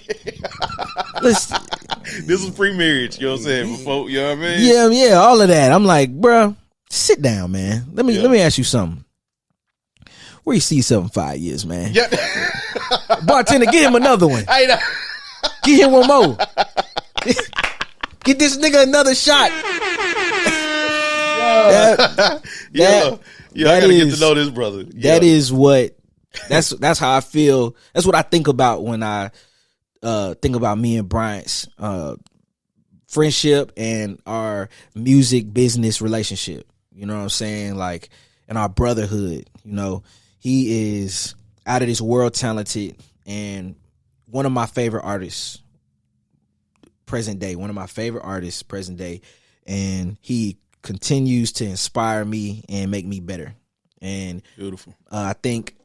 I'm saying? This was pre-marriage, you know what I'm saying? Before, you know what I mean? Yeah, all of that. I'm like, bro, sit down, man. Let me ask you something. Where you see yourself in 5 years, man? Yeah. Bartender, get him another one. Get him one more. Get this nigga another shot. I gotta get to know this brother. That is what. That's how I feel. That's what I think about when I think about me and Bryant's friendship and our music business relationship. You know what I'm saying? Like, and our brotherhood. You know, he is out of this world talented and one of my favorite artists. Present day, and he continues to inspire me and make me better. And beautiful. I think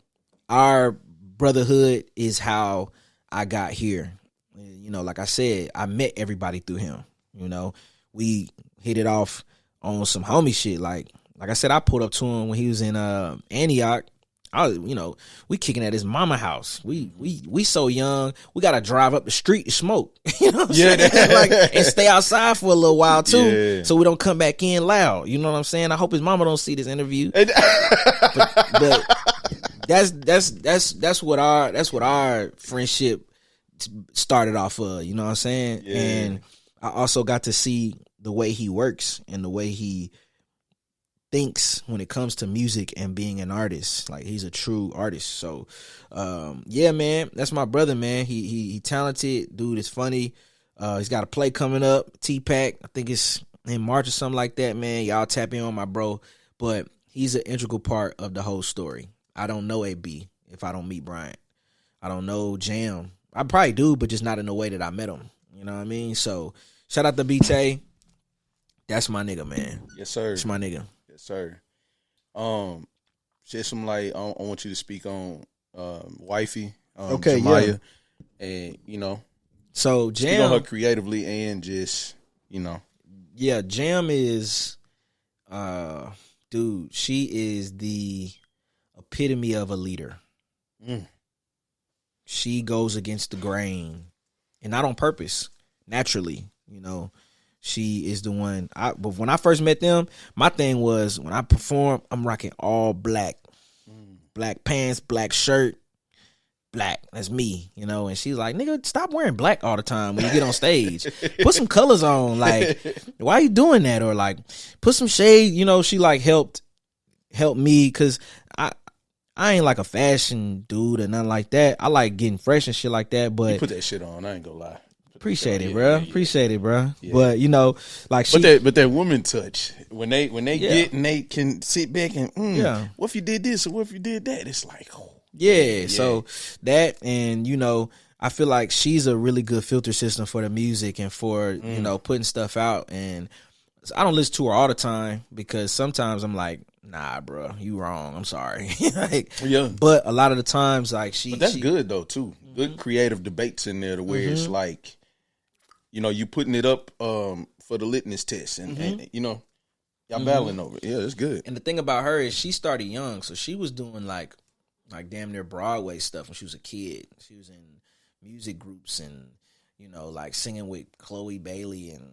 our brotherhood is how I got here. You know, like I said, I met everybody through him. You know, we hit it off on some homie shit. Like I said, I pulled up to him when he was in Antioch. We kicking at his mama house. We so young. We gotta drive up the street to smoke. You know what I'm saying? Like, and stay outside for a little while too, so we don't come back in loud. You know what I'm saying? I hope his mama don't see this interview. but that's what our friendship started off of. You know what I'm saying? Yeah. And I also got to see the way he works and the way he thinks when it comes to music and being an artist. Like, he's a true artist. So yeah, man, that's my brother, man. He talented, dude is funny. He's got a play coming up, T-Pack. I think it's in March or something like that, man, y'all tap in on my bro. But he's an integral part of the whole story. I don't know AB if I don't meet Bryant. I don't know Jam. I probably do, but just not in the way that I met him. You know what I mean? So shout out to BT. That's my nigga, man. Yes, sir. That's my nigga. Yes, sir. Shed some light. I want you to speak on wifey, okay, Jamaya, and so speak Jam on her creatively and just yeah, Jam is, dude. She is the epitome of a leader. She goes against the grain, and not on purpose. Naturally, she is the one. But when I first met them, my thing was when I perform, I'm rocking all black, black pants, black shirt, black. That's me, And she's like, "Nigga, stop wearing black all the time when you get on stage. Put some colors on. Like, why are you doing that? Or like, put some shade." She like helped me because I ain't like a fashion dude or nothing like that. I like getting fresh and shit like that. But you put that shit on. I ain't gonna lie. Appreciate it, bro. Appreciate it, bro. Yeah. But like she, but that woman touch when they get and they can sit back and what if you did this or what if you did that? It's like So that and I feel like she's a really good filter system for the music and for putting stuff out. And I don't listen to her all the time because sometimes I'm like, nah, bro, you wrong. I'm sorry. But a lot of the times, like But that's good though too. Good creative debates in there to where it's like, you putting it up for the litmus test and y'all battling over it. Yeah, it's good. And the thing about her is she started young, so she was doing like damn near Broadway stuff when she was a kid. She was in music groups and like singing with Chloe Bailey and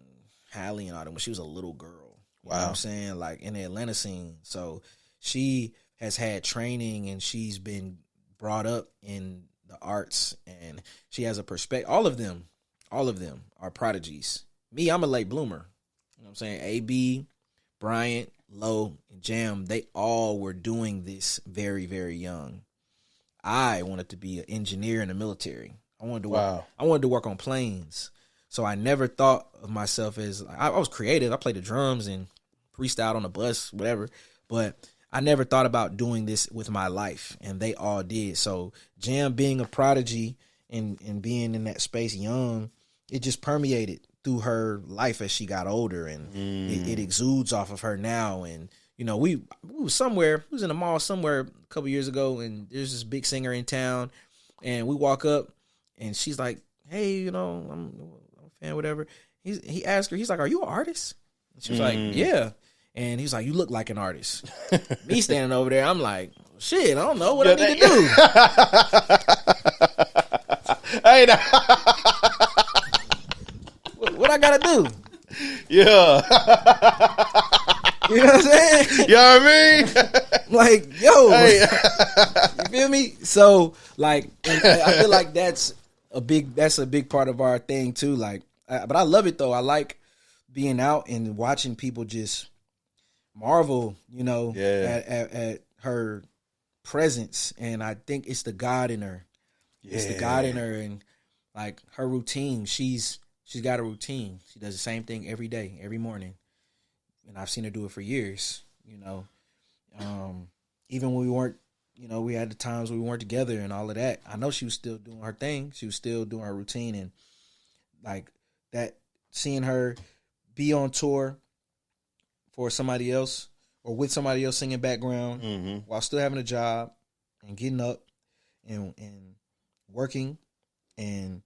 Hallie and all them when she was a little girl. You know what I'm saying? Like in the Atlanta scene. So she has had training and she's been brought up in the arts and she has a perspective. All of them are prodigies. Me, I'm a late bloomer. You know what I'm saying? AB, Bryant, Low, and Jam, they all were doing this very, very young. I wanted to be an engineer in the military. I wanted to work on planes. So I never thought of myself as I was creative. I played the drums and freestyled on the bus, whatever. But I never thought about doing this with my life, and they all did. So Jam being a prodigy and being in that space young, it just permeated through her life as she got older, and it exudes off of her now. And we was somewhere, we was in a mall somewhere a couple years ago, and there's this big singer in town, and we walk up, and she's like, "Hey, I'm a fan, whatever." He asked her, he's like, "Are you an artist?" And she was like, "Yeah." And he's like, "You look like an artist." Me standing over there, I'm like, "Shit, I don't know what I need to do." Hey, what I gotta do? Yeah. You know what I'm saying? You know what I mean? Like, yo, hey. You feel me? So, like, I feel like that's a big part of our thing too. Like, but I love it though. I like being out and watching people just marvel, at her presence, and I think it's the God in her. Yeah. It's the God in her, and like her routine. She's got a routine. She does the same thing every day, every morning, and I've seen her do it for years. Even when we weren't, we had the times when we weren't together and all of that. I know she was still doing her thing. She was still doing her routine, and like that, seeing her be on tour for somebody else or with somebody else singing background while still having a job and getting up and working and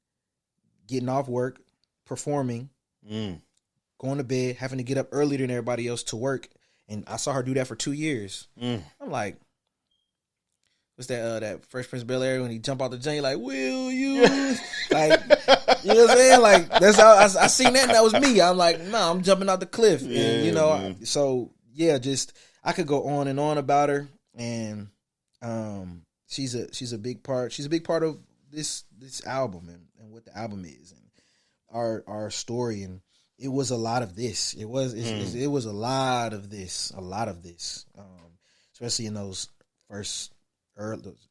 getting off work, performing, going to bed, having to get up earlier than everybody else to work. And I saw her do that for 2 years. I'm like, what's that Fresh Prince of Bel-Air when he jump out the joint, like, will you? Like, you know what I'm saying? Like, that's how I seen that and that was me. I'm like, nah, I'm jumping out the cliff. Yeah, and, so, yeah, just, I could go on and on about her. And she's a big part. She's a big part of this album and what the album is and our story. And it was a lot of this. It was a lot of this, especially in those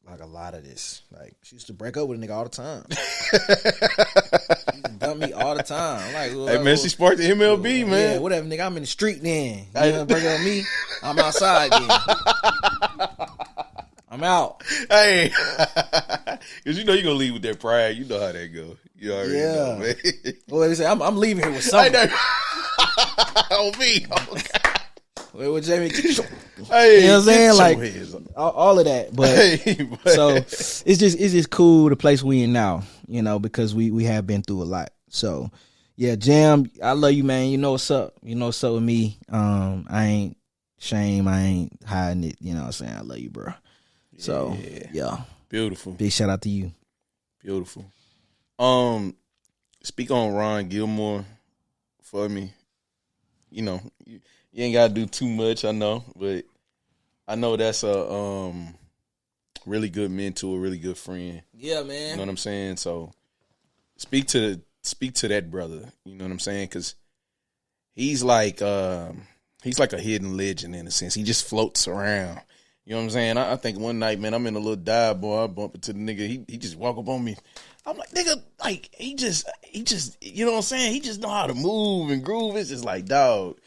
like a lot of this. Like she used to break up with a nigga all the time. She used to dump me all the time. I'm like, hey man, she sparked the MLB, man. Yeah, whatever, nigga. I'm in the street then. You know, break up with me. I'm outside then. I'm out. Hey, because you know you're gonna leave with that pride. You know how that go. You already know, man. Well, they say I'm leaving here with something. On me. Oh, Wait, what Jamie? Hey, you know what I'm saying? Like all of that. But so it's just cool the place we in now, you know, because we have been through a lot. So yeah, Jam, I love you, man. You know what's up. You know what's up with me. I ain't shame, I ain't hiding it. You know what I'm saying? I love you, bro. So yeah. Beautiful. Big shout out to you. Beautiful. Speak on Ron Gilmore for me. You know, you ain't gotta do too much, I know, but I know that's a really good mentor, a really good friend. Yeah, man. You know what I'm saying? So speak to that brother. You know what I'm saying? Because he's like a hidden legend in a sense. He just floats around. You know what I'm saying? I think one night, man, I'm in a little dive, boy. I bump into the nigga. He just walk up on me. I'm like, nigga, like he just, you know what I'm saying? He just know how to move and groove. It's just like, dog.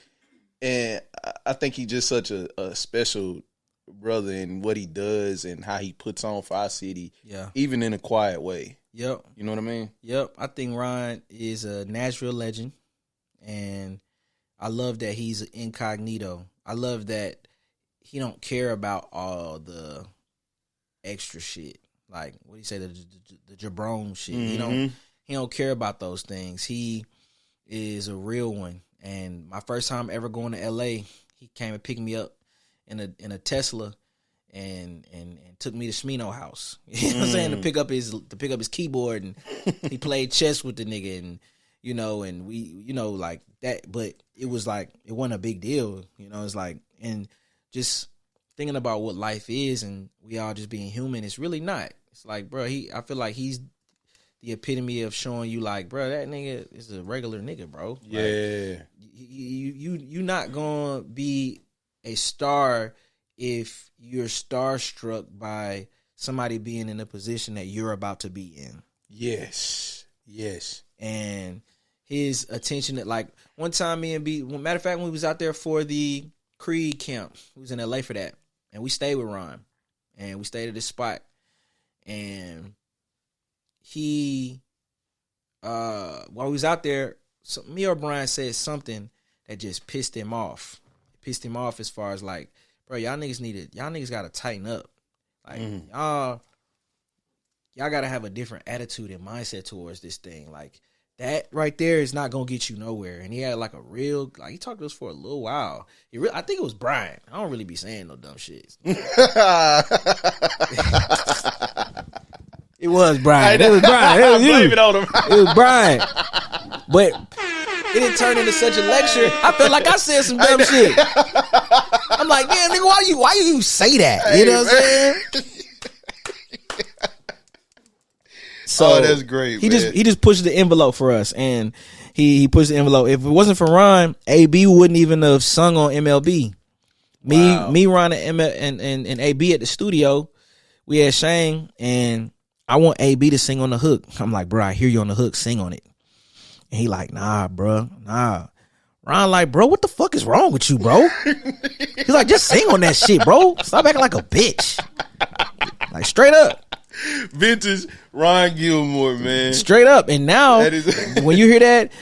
And I think he just such a special brother in what he does and how he puts on for our city. Yeah. Even in a quiet way. Yep. You know what I mean? Yep. I think Ron is a Nashville legend. And I love that he's incognito. I love that he don't care about all the extra shit. Like, what do you say, the jabron shit. Mm-hmm. He don't care about those things. He is a real one. And my first time ever going to LA, he came and picked me up in a Tesla and took me to Smino House. You know what I'm saying? To pick up his keyboard, and he played chess with the nigga, and you know, and we, you know, like that, but it was like it wasn't a big deal. You know, it's like, and just thinking about what life is and we all just being human, it's really not. It's like, bro, I feel like he's the epitome of showing you, like, bro, that nigga is a regular nigga, bro. Yeah. Like, you not gonna be a star if you're starstruck by somebody being in a position that you're about to be in. Yes. And his attention, that, like, one time me and matter of fact, when we was out there for the Creed camp, we was in LA for that, and we stayed with Ron, and we stayed at this spot, and he, while we was out there, me or Brian said something that just pissed him off. It pissed him off as far as, like, bro, y'all niggas gotta tighten up. Like, y'all gotta have a different attitude and mindset towards this thing. Like, that right there is not gonna get you nowhere. And he had like a real, like, he talked to us for a little while. I think it was Brian. I don't really be saying no dumb shit. It was Brian. It was Brian. It was you. Blame it on him. It was Brian. But it didn't turn into such a lecture. I felt like I said some dumb shit. I'm like, damn, nigga, why you say that? You know what I'm saying? So that's great. He just pushed the envelope for us, and he pushed the envelope. If it wasn't for Ron, AB wouldn't even have sung on MLB. Me, Ron, and AB at the studio, we had Shane, and I want AB to sing on the hook. I'm like, bro, I hear you on the hook, sing on it. And he like, nah, bro, nah. Ron like, bro, what the fuck is wrong with you, bro? He's like, just sing on that shit, bro. Stop acting like a bitch. Like, straight up. Vintage Ron Gilmore, man. Straight up. And now, when you hear that,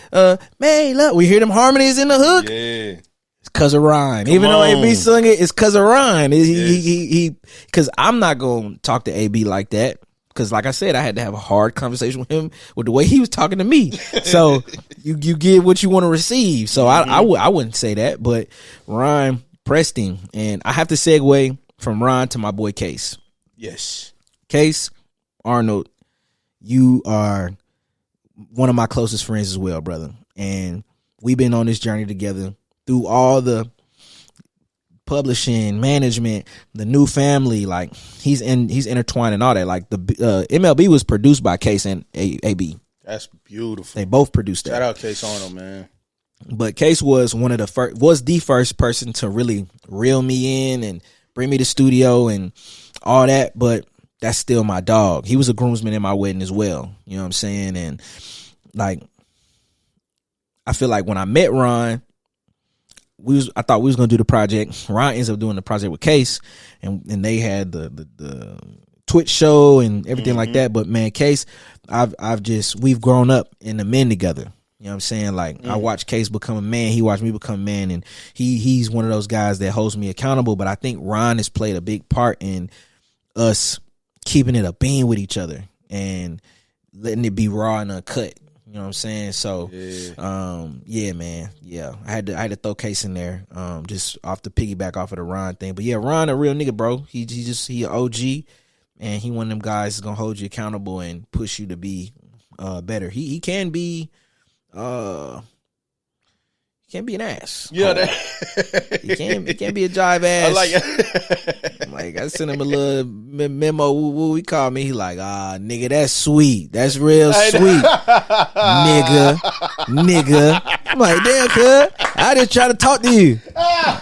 man, look, we hear them harmonies in the hook. Yeah. It's because of Ron. Even though AB sung it, it's because of Ron. Because I'm not going to talk to AB like that. Because, like I said, I had to have a hard conversation with him with the way he was talking to me. So you get what you want to receive. So I wouldn't say that, but Ron pressed him, and I have to segue from Ron to my boy Case. Yes, Case Arnold, you are one of my closest friends as well, brother, and we've been on this journey together through all the publishing, management, the new family. Like, he's intertwined and all that. Like, the MLB was produced by Case and AB. That's beautiful. They both produced that. Shout out Case Arnold, man. But Case was the first person to really reel me in and bring me to studio, and all that, but that's still my dog. He was a groomsman in my wedding as well. You know what I'm saying? And like, I feel like when I met Ron, I thought we was gonna do the project. Ron ends up doing the project with Case, and they had the Twitch show and everything like that. But man, Case, we've grown up in the men together. You know what I'm saying? Like, I watched Case become a man. He watched me become a man, and he's one of those guys that holds me accountable. But I think Ron has played a big part in us keeping it a bean with each other and letting it be raw and uncut. You know what I'm saying? So, yeah, man. Yeah, I had to throw Case in there, just off the piggyback off of the Ron thing. But yeah, Ron a real nigga, bro. He an OG, and he one of them guys that's gonna hold you accountable and push you to be better. He can be an ass. Yeah, he can't be a jive ass. I like it. Like, I sent him a little memo. What he called me? He like, nigga, that's sweet. That's real sweet, nigga. I'm like, damn, cuz, I just try to talk to you. I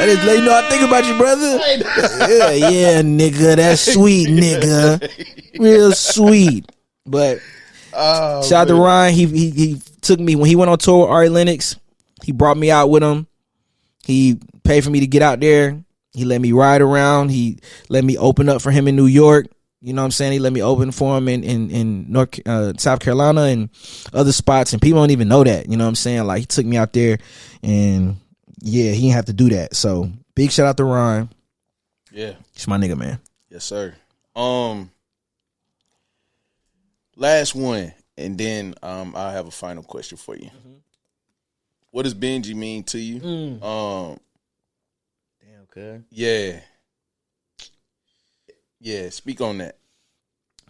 just let you know I think about you, brother. Yeah, nigga, that's sweet, nigga. Real sweet. But shout out to Ryan. He took me when he went on tour with Ari Lennox. He brought me out with him. He paid for me to get out there. He let me ride around. He let me open up for him in New York. You know what I'm saying? He let me open for him in South Carolina and other spots. And people don't even know that. You know what I'm saying? Like, he took me out there, and yeah, he didn't have to do that. So big shout out to Ryan. Yeah, he's my nigga, man. Yes, sir. Last one, and then I'll have a final question for you. Mm-hmm. What does Benji mean to you? Damn, cuz. Yeah, speak on that.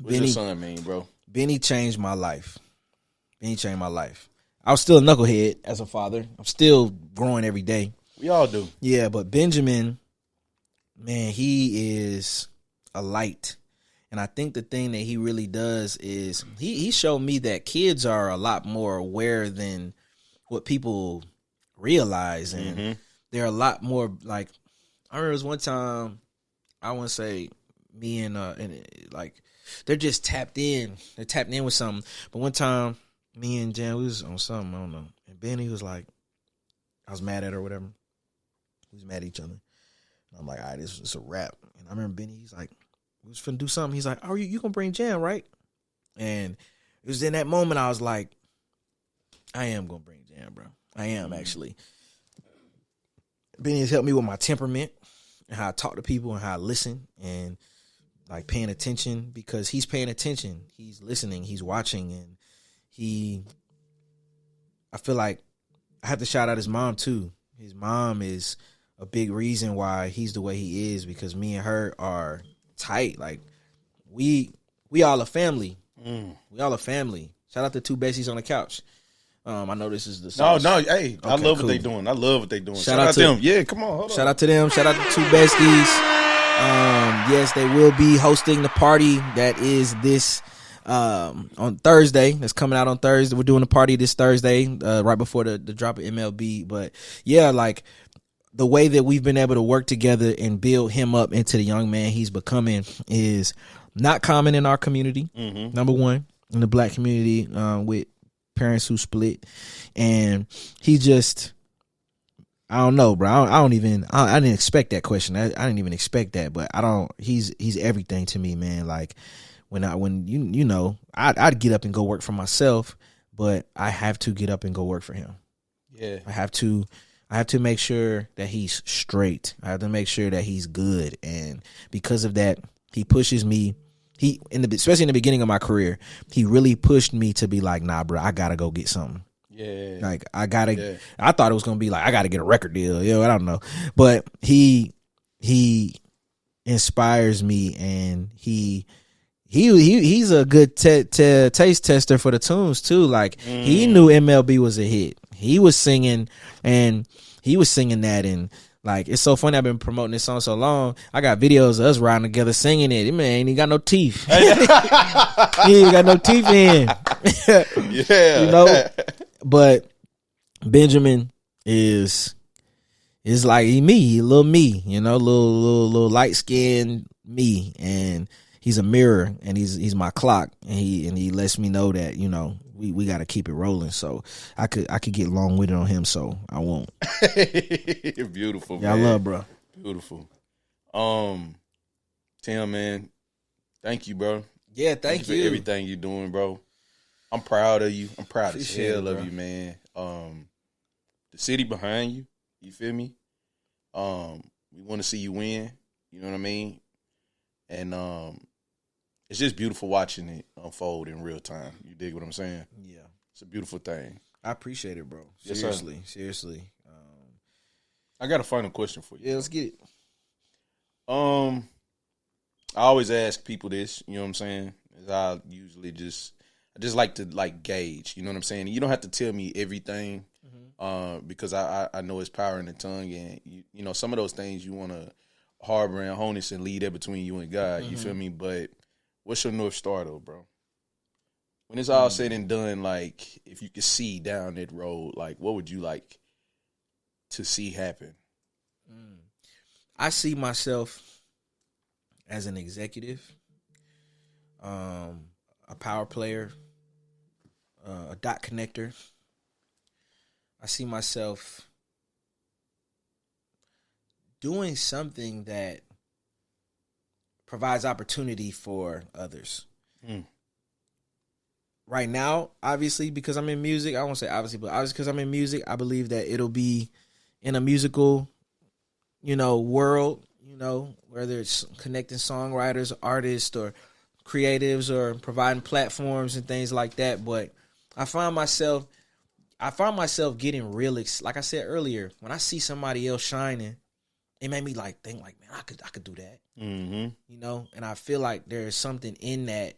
What does your son mean, bro? Benny changed my life. I was still a knucklehead as a father. I'm still growing every day. We all do. Yeah, but Benjamin, man, he is a light. And I think the thing that he really does is he showed me that kids are a lot more aware than what people realize. And they're a lot more, like, I remember it was one time, I want to say me and like, they're just tapped in. They're tapped in with something. But one time, me and Jan, we was on something, I don't know. And Benny was like, I was mad at her or whatever. We was mad at each other. And I'm like, all right, it's a wrap. And I remember Benny, he's like, we was finna do something. He's like, oh, you gonna bring Jan, right? And it was in that moment I was like, I am gonna bring Jan, bro. I am, actually. Benny has helped me with my temperament and how I talk to people and how I listen and, like, paying attention, because he's paying attention. He's listening. He's watching. And I feel like I have to shout out his mom, too. His mom is a big reason why he's the way he is, because me and her are tight. Like, we all a family. We all a family. Shout out to two besties on the couch. I know this is the sauce. No, hey, okay, I love what they doing. I love what they doing. Shout out to them. Yeah, come on, hold on. Shout out to them. Shout out to two besties. Yes, they will be hosting the party that is this on Thursday. That's coming out on Thursday. We're doing a party this Thursday, right before the drop of MLB. But yeah, like, the way that we've been able to work together and build him up into the young man he's becoming is not common in our community. Number one, in the black community, with parents who split. And he just, I don't know, bro. I didn't expect that question. I didn't even expect that, but he's everything to me, man. Like, when you know, I'd get up and go work for myself, but I have to get up and go work for him. Yeah. I have to make sure that he's straight. I have to make sure that he's good. And because of that, he pushes me. Especially in the beginning of my career, he really pushed me to be like, nah, bro, I gotta go get something. Yeah. Like, I thought it was going to be like, I got to get a record deal. I don't know. But he inspires me, and he's a good taste tester for the tunes too. Like, he knew MLB was a hit. He was singing that, and like, it's so funny. I've been promoting this song so long. I got videos of us riding together singing it. Man, he got no teeth. He ain't got no teeth in. Yeah. But Benjamin is it's like me, little me, little light skinned me, and he's a mirror, and he's my clock, and he lets me know that we got to keep it rolling. So I could get long winded on him, so I won't. Beautiful, yeah, man. I love, bro. Beautiful. Tim, man, thank you, bro. Yeah, thank you for everything you're doing, bro. I'm proud of you. I'm proud as hell of you, man. The city behind you, you feel me? We want to see you win. You know what I mean? And it's just beautiful watching it unfold in real time. You dig what I'm saying? Yeah, it's a beautiful thing. I appreciate it, bro. Yes, seriously. I got a final question for you. Yeah, let's get it. I always ask people this. You know what I'm saying? I just like to gauge. You know what I'm saying? You don't have to tell me everything, because I know it's power in the tongue, and you know some of those things you want to harbor and harness and leave that between you and God. You feel me? But what's your North Star though, bro? When it's all said and done, like if you could see down that road, like what would you like to see happen? I see myself as an executive, a power player, a dot connector. I see myself doing something that provides opportunity for others. Right now, obviously, because I'm in music, I won't say obviously, but obviously because I'm in music, I believe that it'll be in a musical, world, whether it's connecting songwriters, artists, or creatives, or providing platforms and things like that. But I find myself getting real. Like I said earlier, when I see somebody else shining, it made me think man, I could do that. And I feel like there's something in that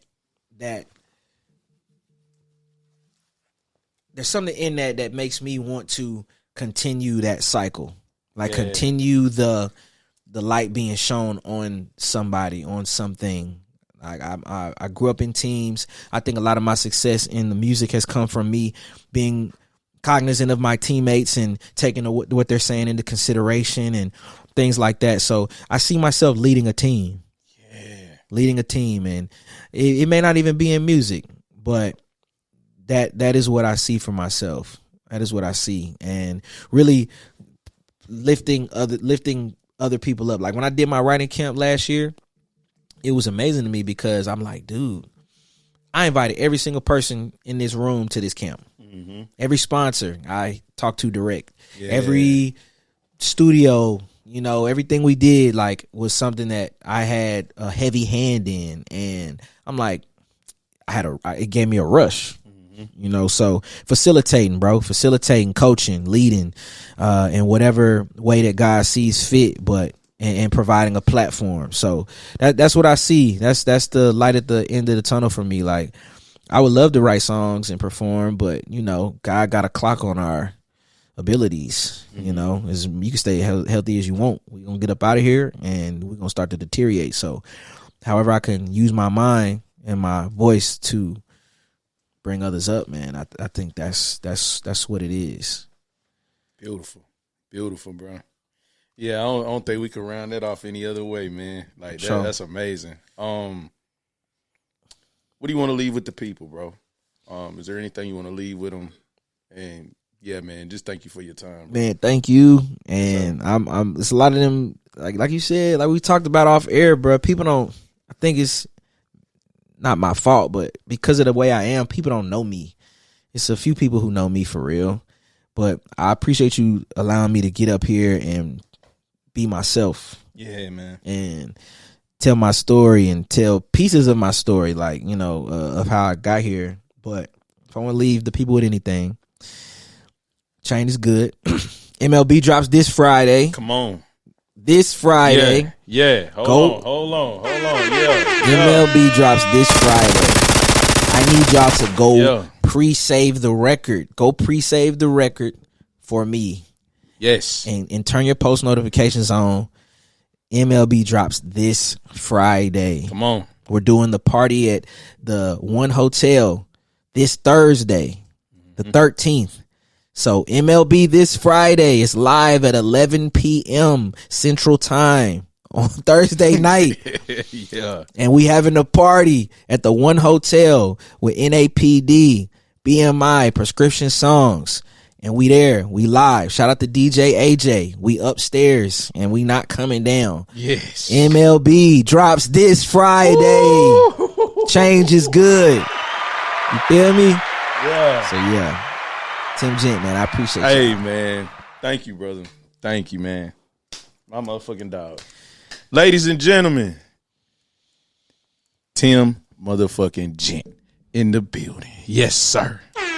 there's something in that makes me want to continue that cycle, continue the light being shown on somebody, on something. Like I grew up in teams. I think a lot of my success in the music has come from me being cognizant of my teammates and taking what they're saying into consideration and things like that. So I see myself leading a team. And it may not even be in music, but that is what I see for myself. That is what I see, and really lifting other people up. Like when I did my writing camp last year, it was amazing to me because I'm like, dude, I invited every single person in this room to this camp. Every sponsor I talked to direct. Every studio, everything we did was something that I had a heavy hand in, and I'm like, it gave me a rush. So facilitating, coaching, leading, in whatever way that God sees fit, but and providing a platform. So that's what I see. That's the light at the end of the tunnel for me. Like I would love to write songs and perform, but God got a clock on our abilities. You can stay healthy as you want. We're gonna get up out of here and we're gonna start to deteriorate. So however I can use my mind and my voice to bring others up, man, I think that's what it is. Beautiful, bro. Yeah, I don't think we could round that off any other way, man. Like that's amazing. What do you want to leave with the people, bro? Is there anything you want to leave with them? And yeah, man, just thank you for your time, bro. Man, thank you. And I'm it's a lot of them, like you said, like we talked about off air, bro. People don't. I think it's not my fault, but because of the way I am, people don't know me. It's a few people who know me for real, but I appreciate you allowing me to get up here and be myself. Yeah, man. And tell my story and tell pieces of my story, of how I got here. But if I want to leave the people with anything, chain is good. MLB drops this Friday. Come on. This Friday. Yeah. Hold on. Yeah. MLB drops this Friday. I need y'all to go pre-save the record. Go pre-save the record for me. Yes. And turn your post notifications on. MLB drops this Friday. Come on. We're doing the party at the One Hotel this Thursday, the 13th. So MLB this Friday is live at 11 p.m. Central Time on Thursday night. Yeah. And we having a party at the One Hotel with NAPD, BMI, Prescription Songs. And we there. We live. Shout out to DJ AJ. We upstairs and we not coming down. Yes. MLB drops this Friday. Woo! Change is good. You feel me? Yeah. So yeah. Tim Gent, man, I appreciate you. Hey, man. Thank you, brother. Thank you, man. My motherfucking dog. Ladies and gentlemen, Tim motherfucking Gent in the building. Yes, sir. Thank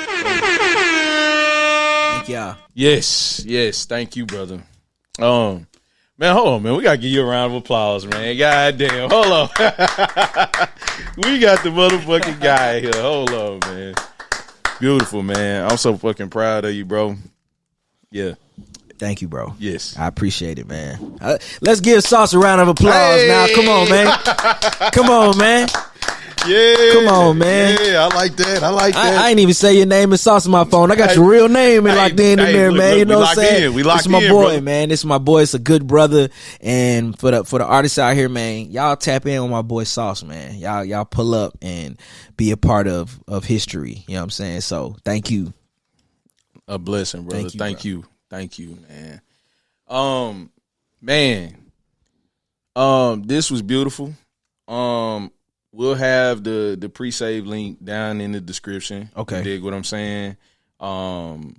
y'all. Yes. Thank you, brother. Man, hold on, man. We gotta give you a round of applause, man. God damn. Hold on. We got the motherfucking guy here. Hold on, man. Beautiful, man. I'm so fucking proud of you, bro. Yeah. Thank you, bro. Yes. I appreciate it, man. Let's give Sauce a round of applause now. Come on, man. Come on, man. Yeah. Come on, man. Yeah, I like that. I ain't even say your name and Sauce on my phone. I got your real name and locked in there, man. You know what I'm saying? We locked in. This is my boy, brother. man. This is my boy. It's a good brother. And for the artists out here, man, y'all tap in with my boy Sauce, man. Y'all pull up and be a part of history. You know what I'm saying? So thank you. A blessing, brother. Thank you, Thank you, man. This was beautiful. We'll have the pre-save link down in the description. Okay. You dig what I'm saying? We'll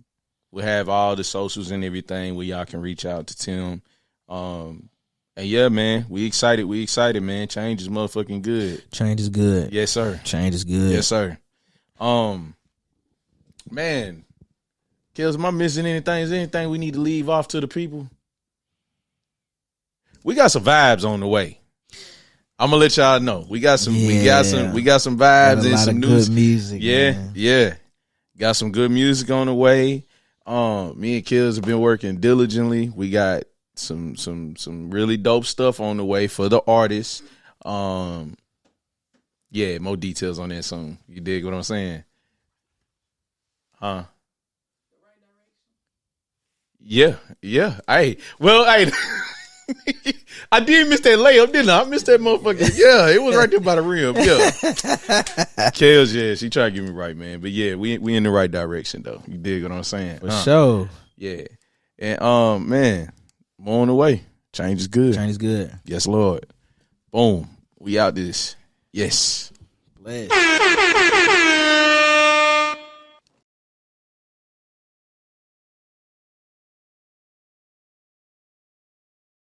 have all the socials and everything where y'all can reach out to Tim. And yeah, man, we excited, man. Change is motherfucking good. Change is good. Yes, sir. Change is good. Yes, sir. Man, Kels, am I missing anything? Is there anything we need to leave off to the people? We got some vibes on the way. I'm gonna let y'all know. We got some vibes and some good music. Yeah. Got some good music on the way. Me and Kels have been working diligently. We got some really dope stuff on the way for the artists. Yeah, more details on that soon. You dig what I'm saying? Huh? Yeah. Hey. I did miss that layup, didn't I? I missed that motherfucker. Yeah, it was right there by the rim. Yeah. Kels, yeah, she tried to get me right, man. But yeah, we in the right direction though. You dig what I'm saying? For sure. Yeah. And man, more on the way. Change is good. Change is good. Yes, Lord. Boom. We out this. Yes. Bless.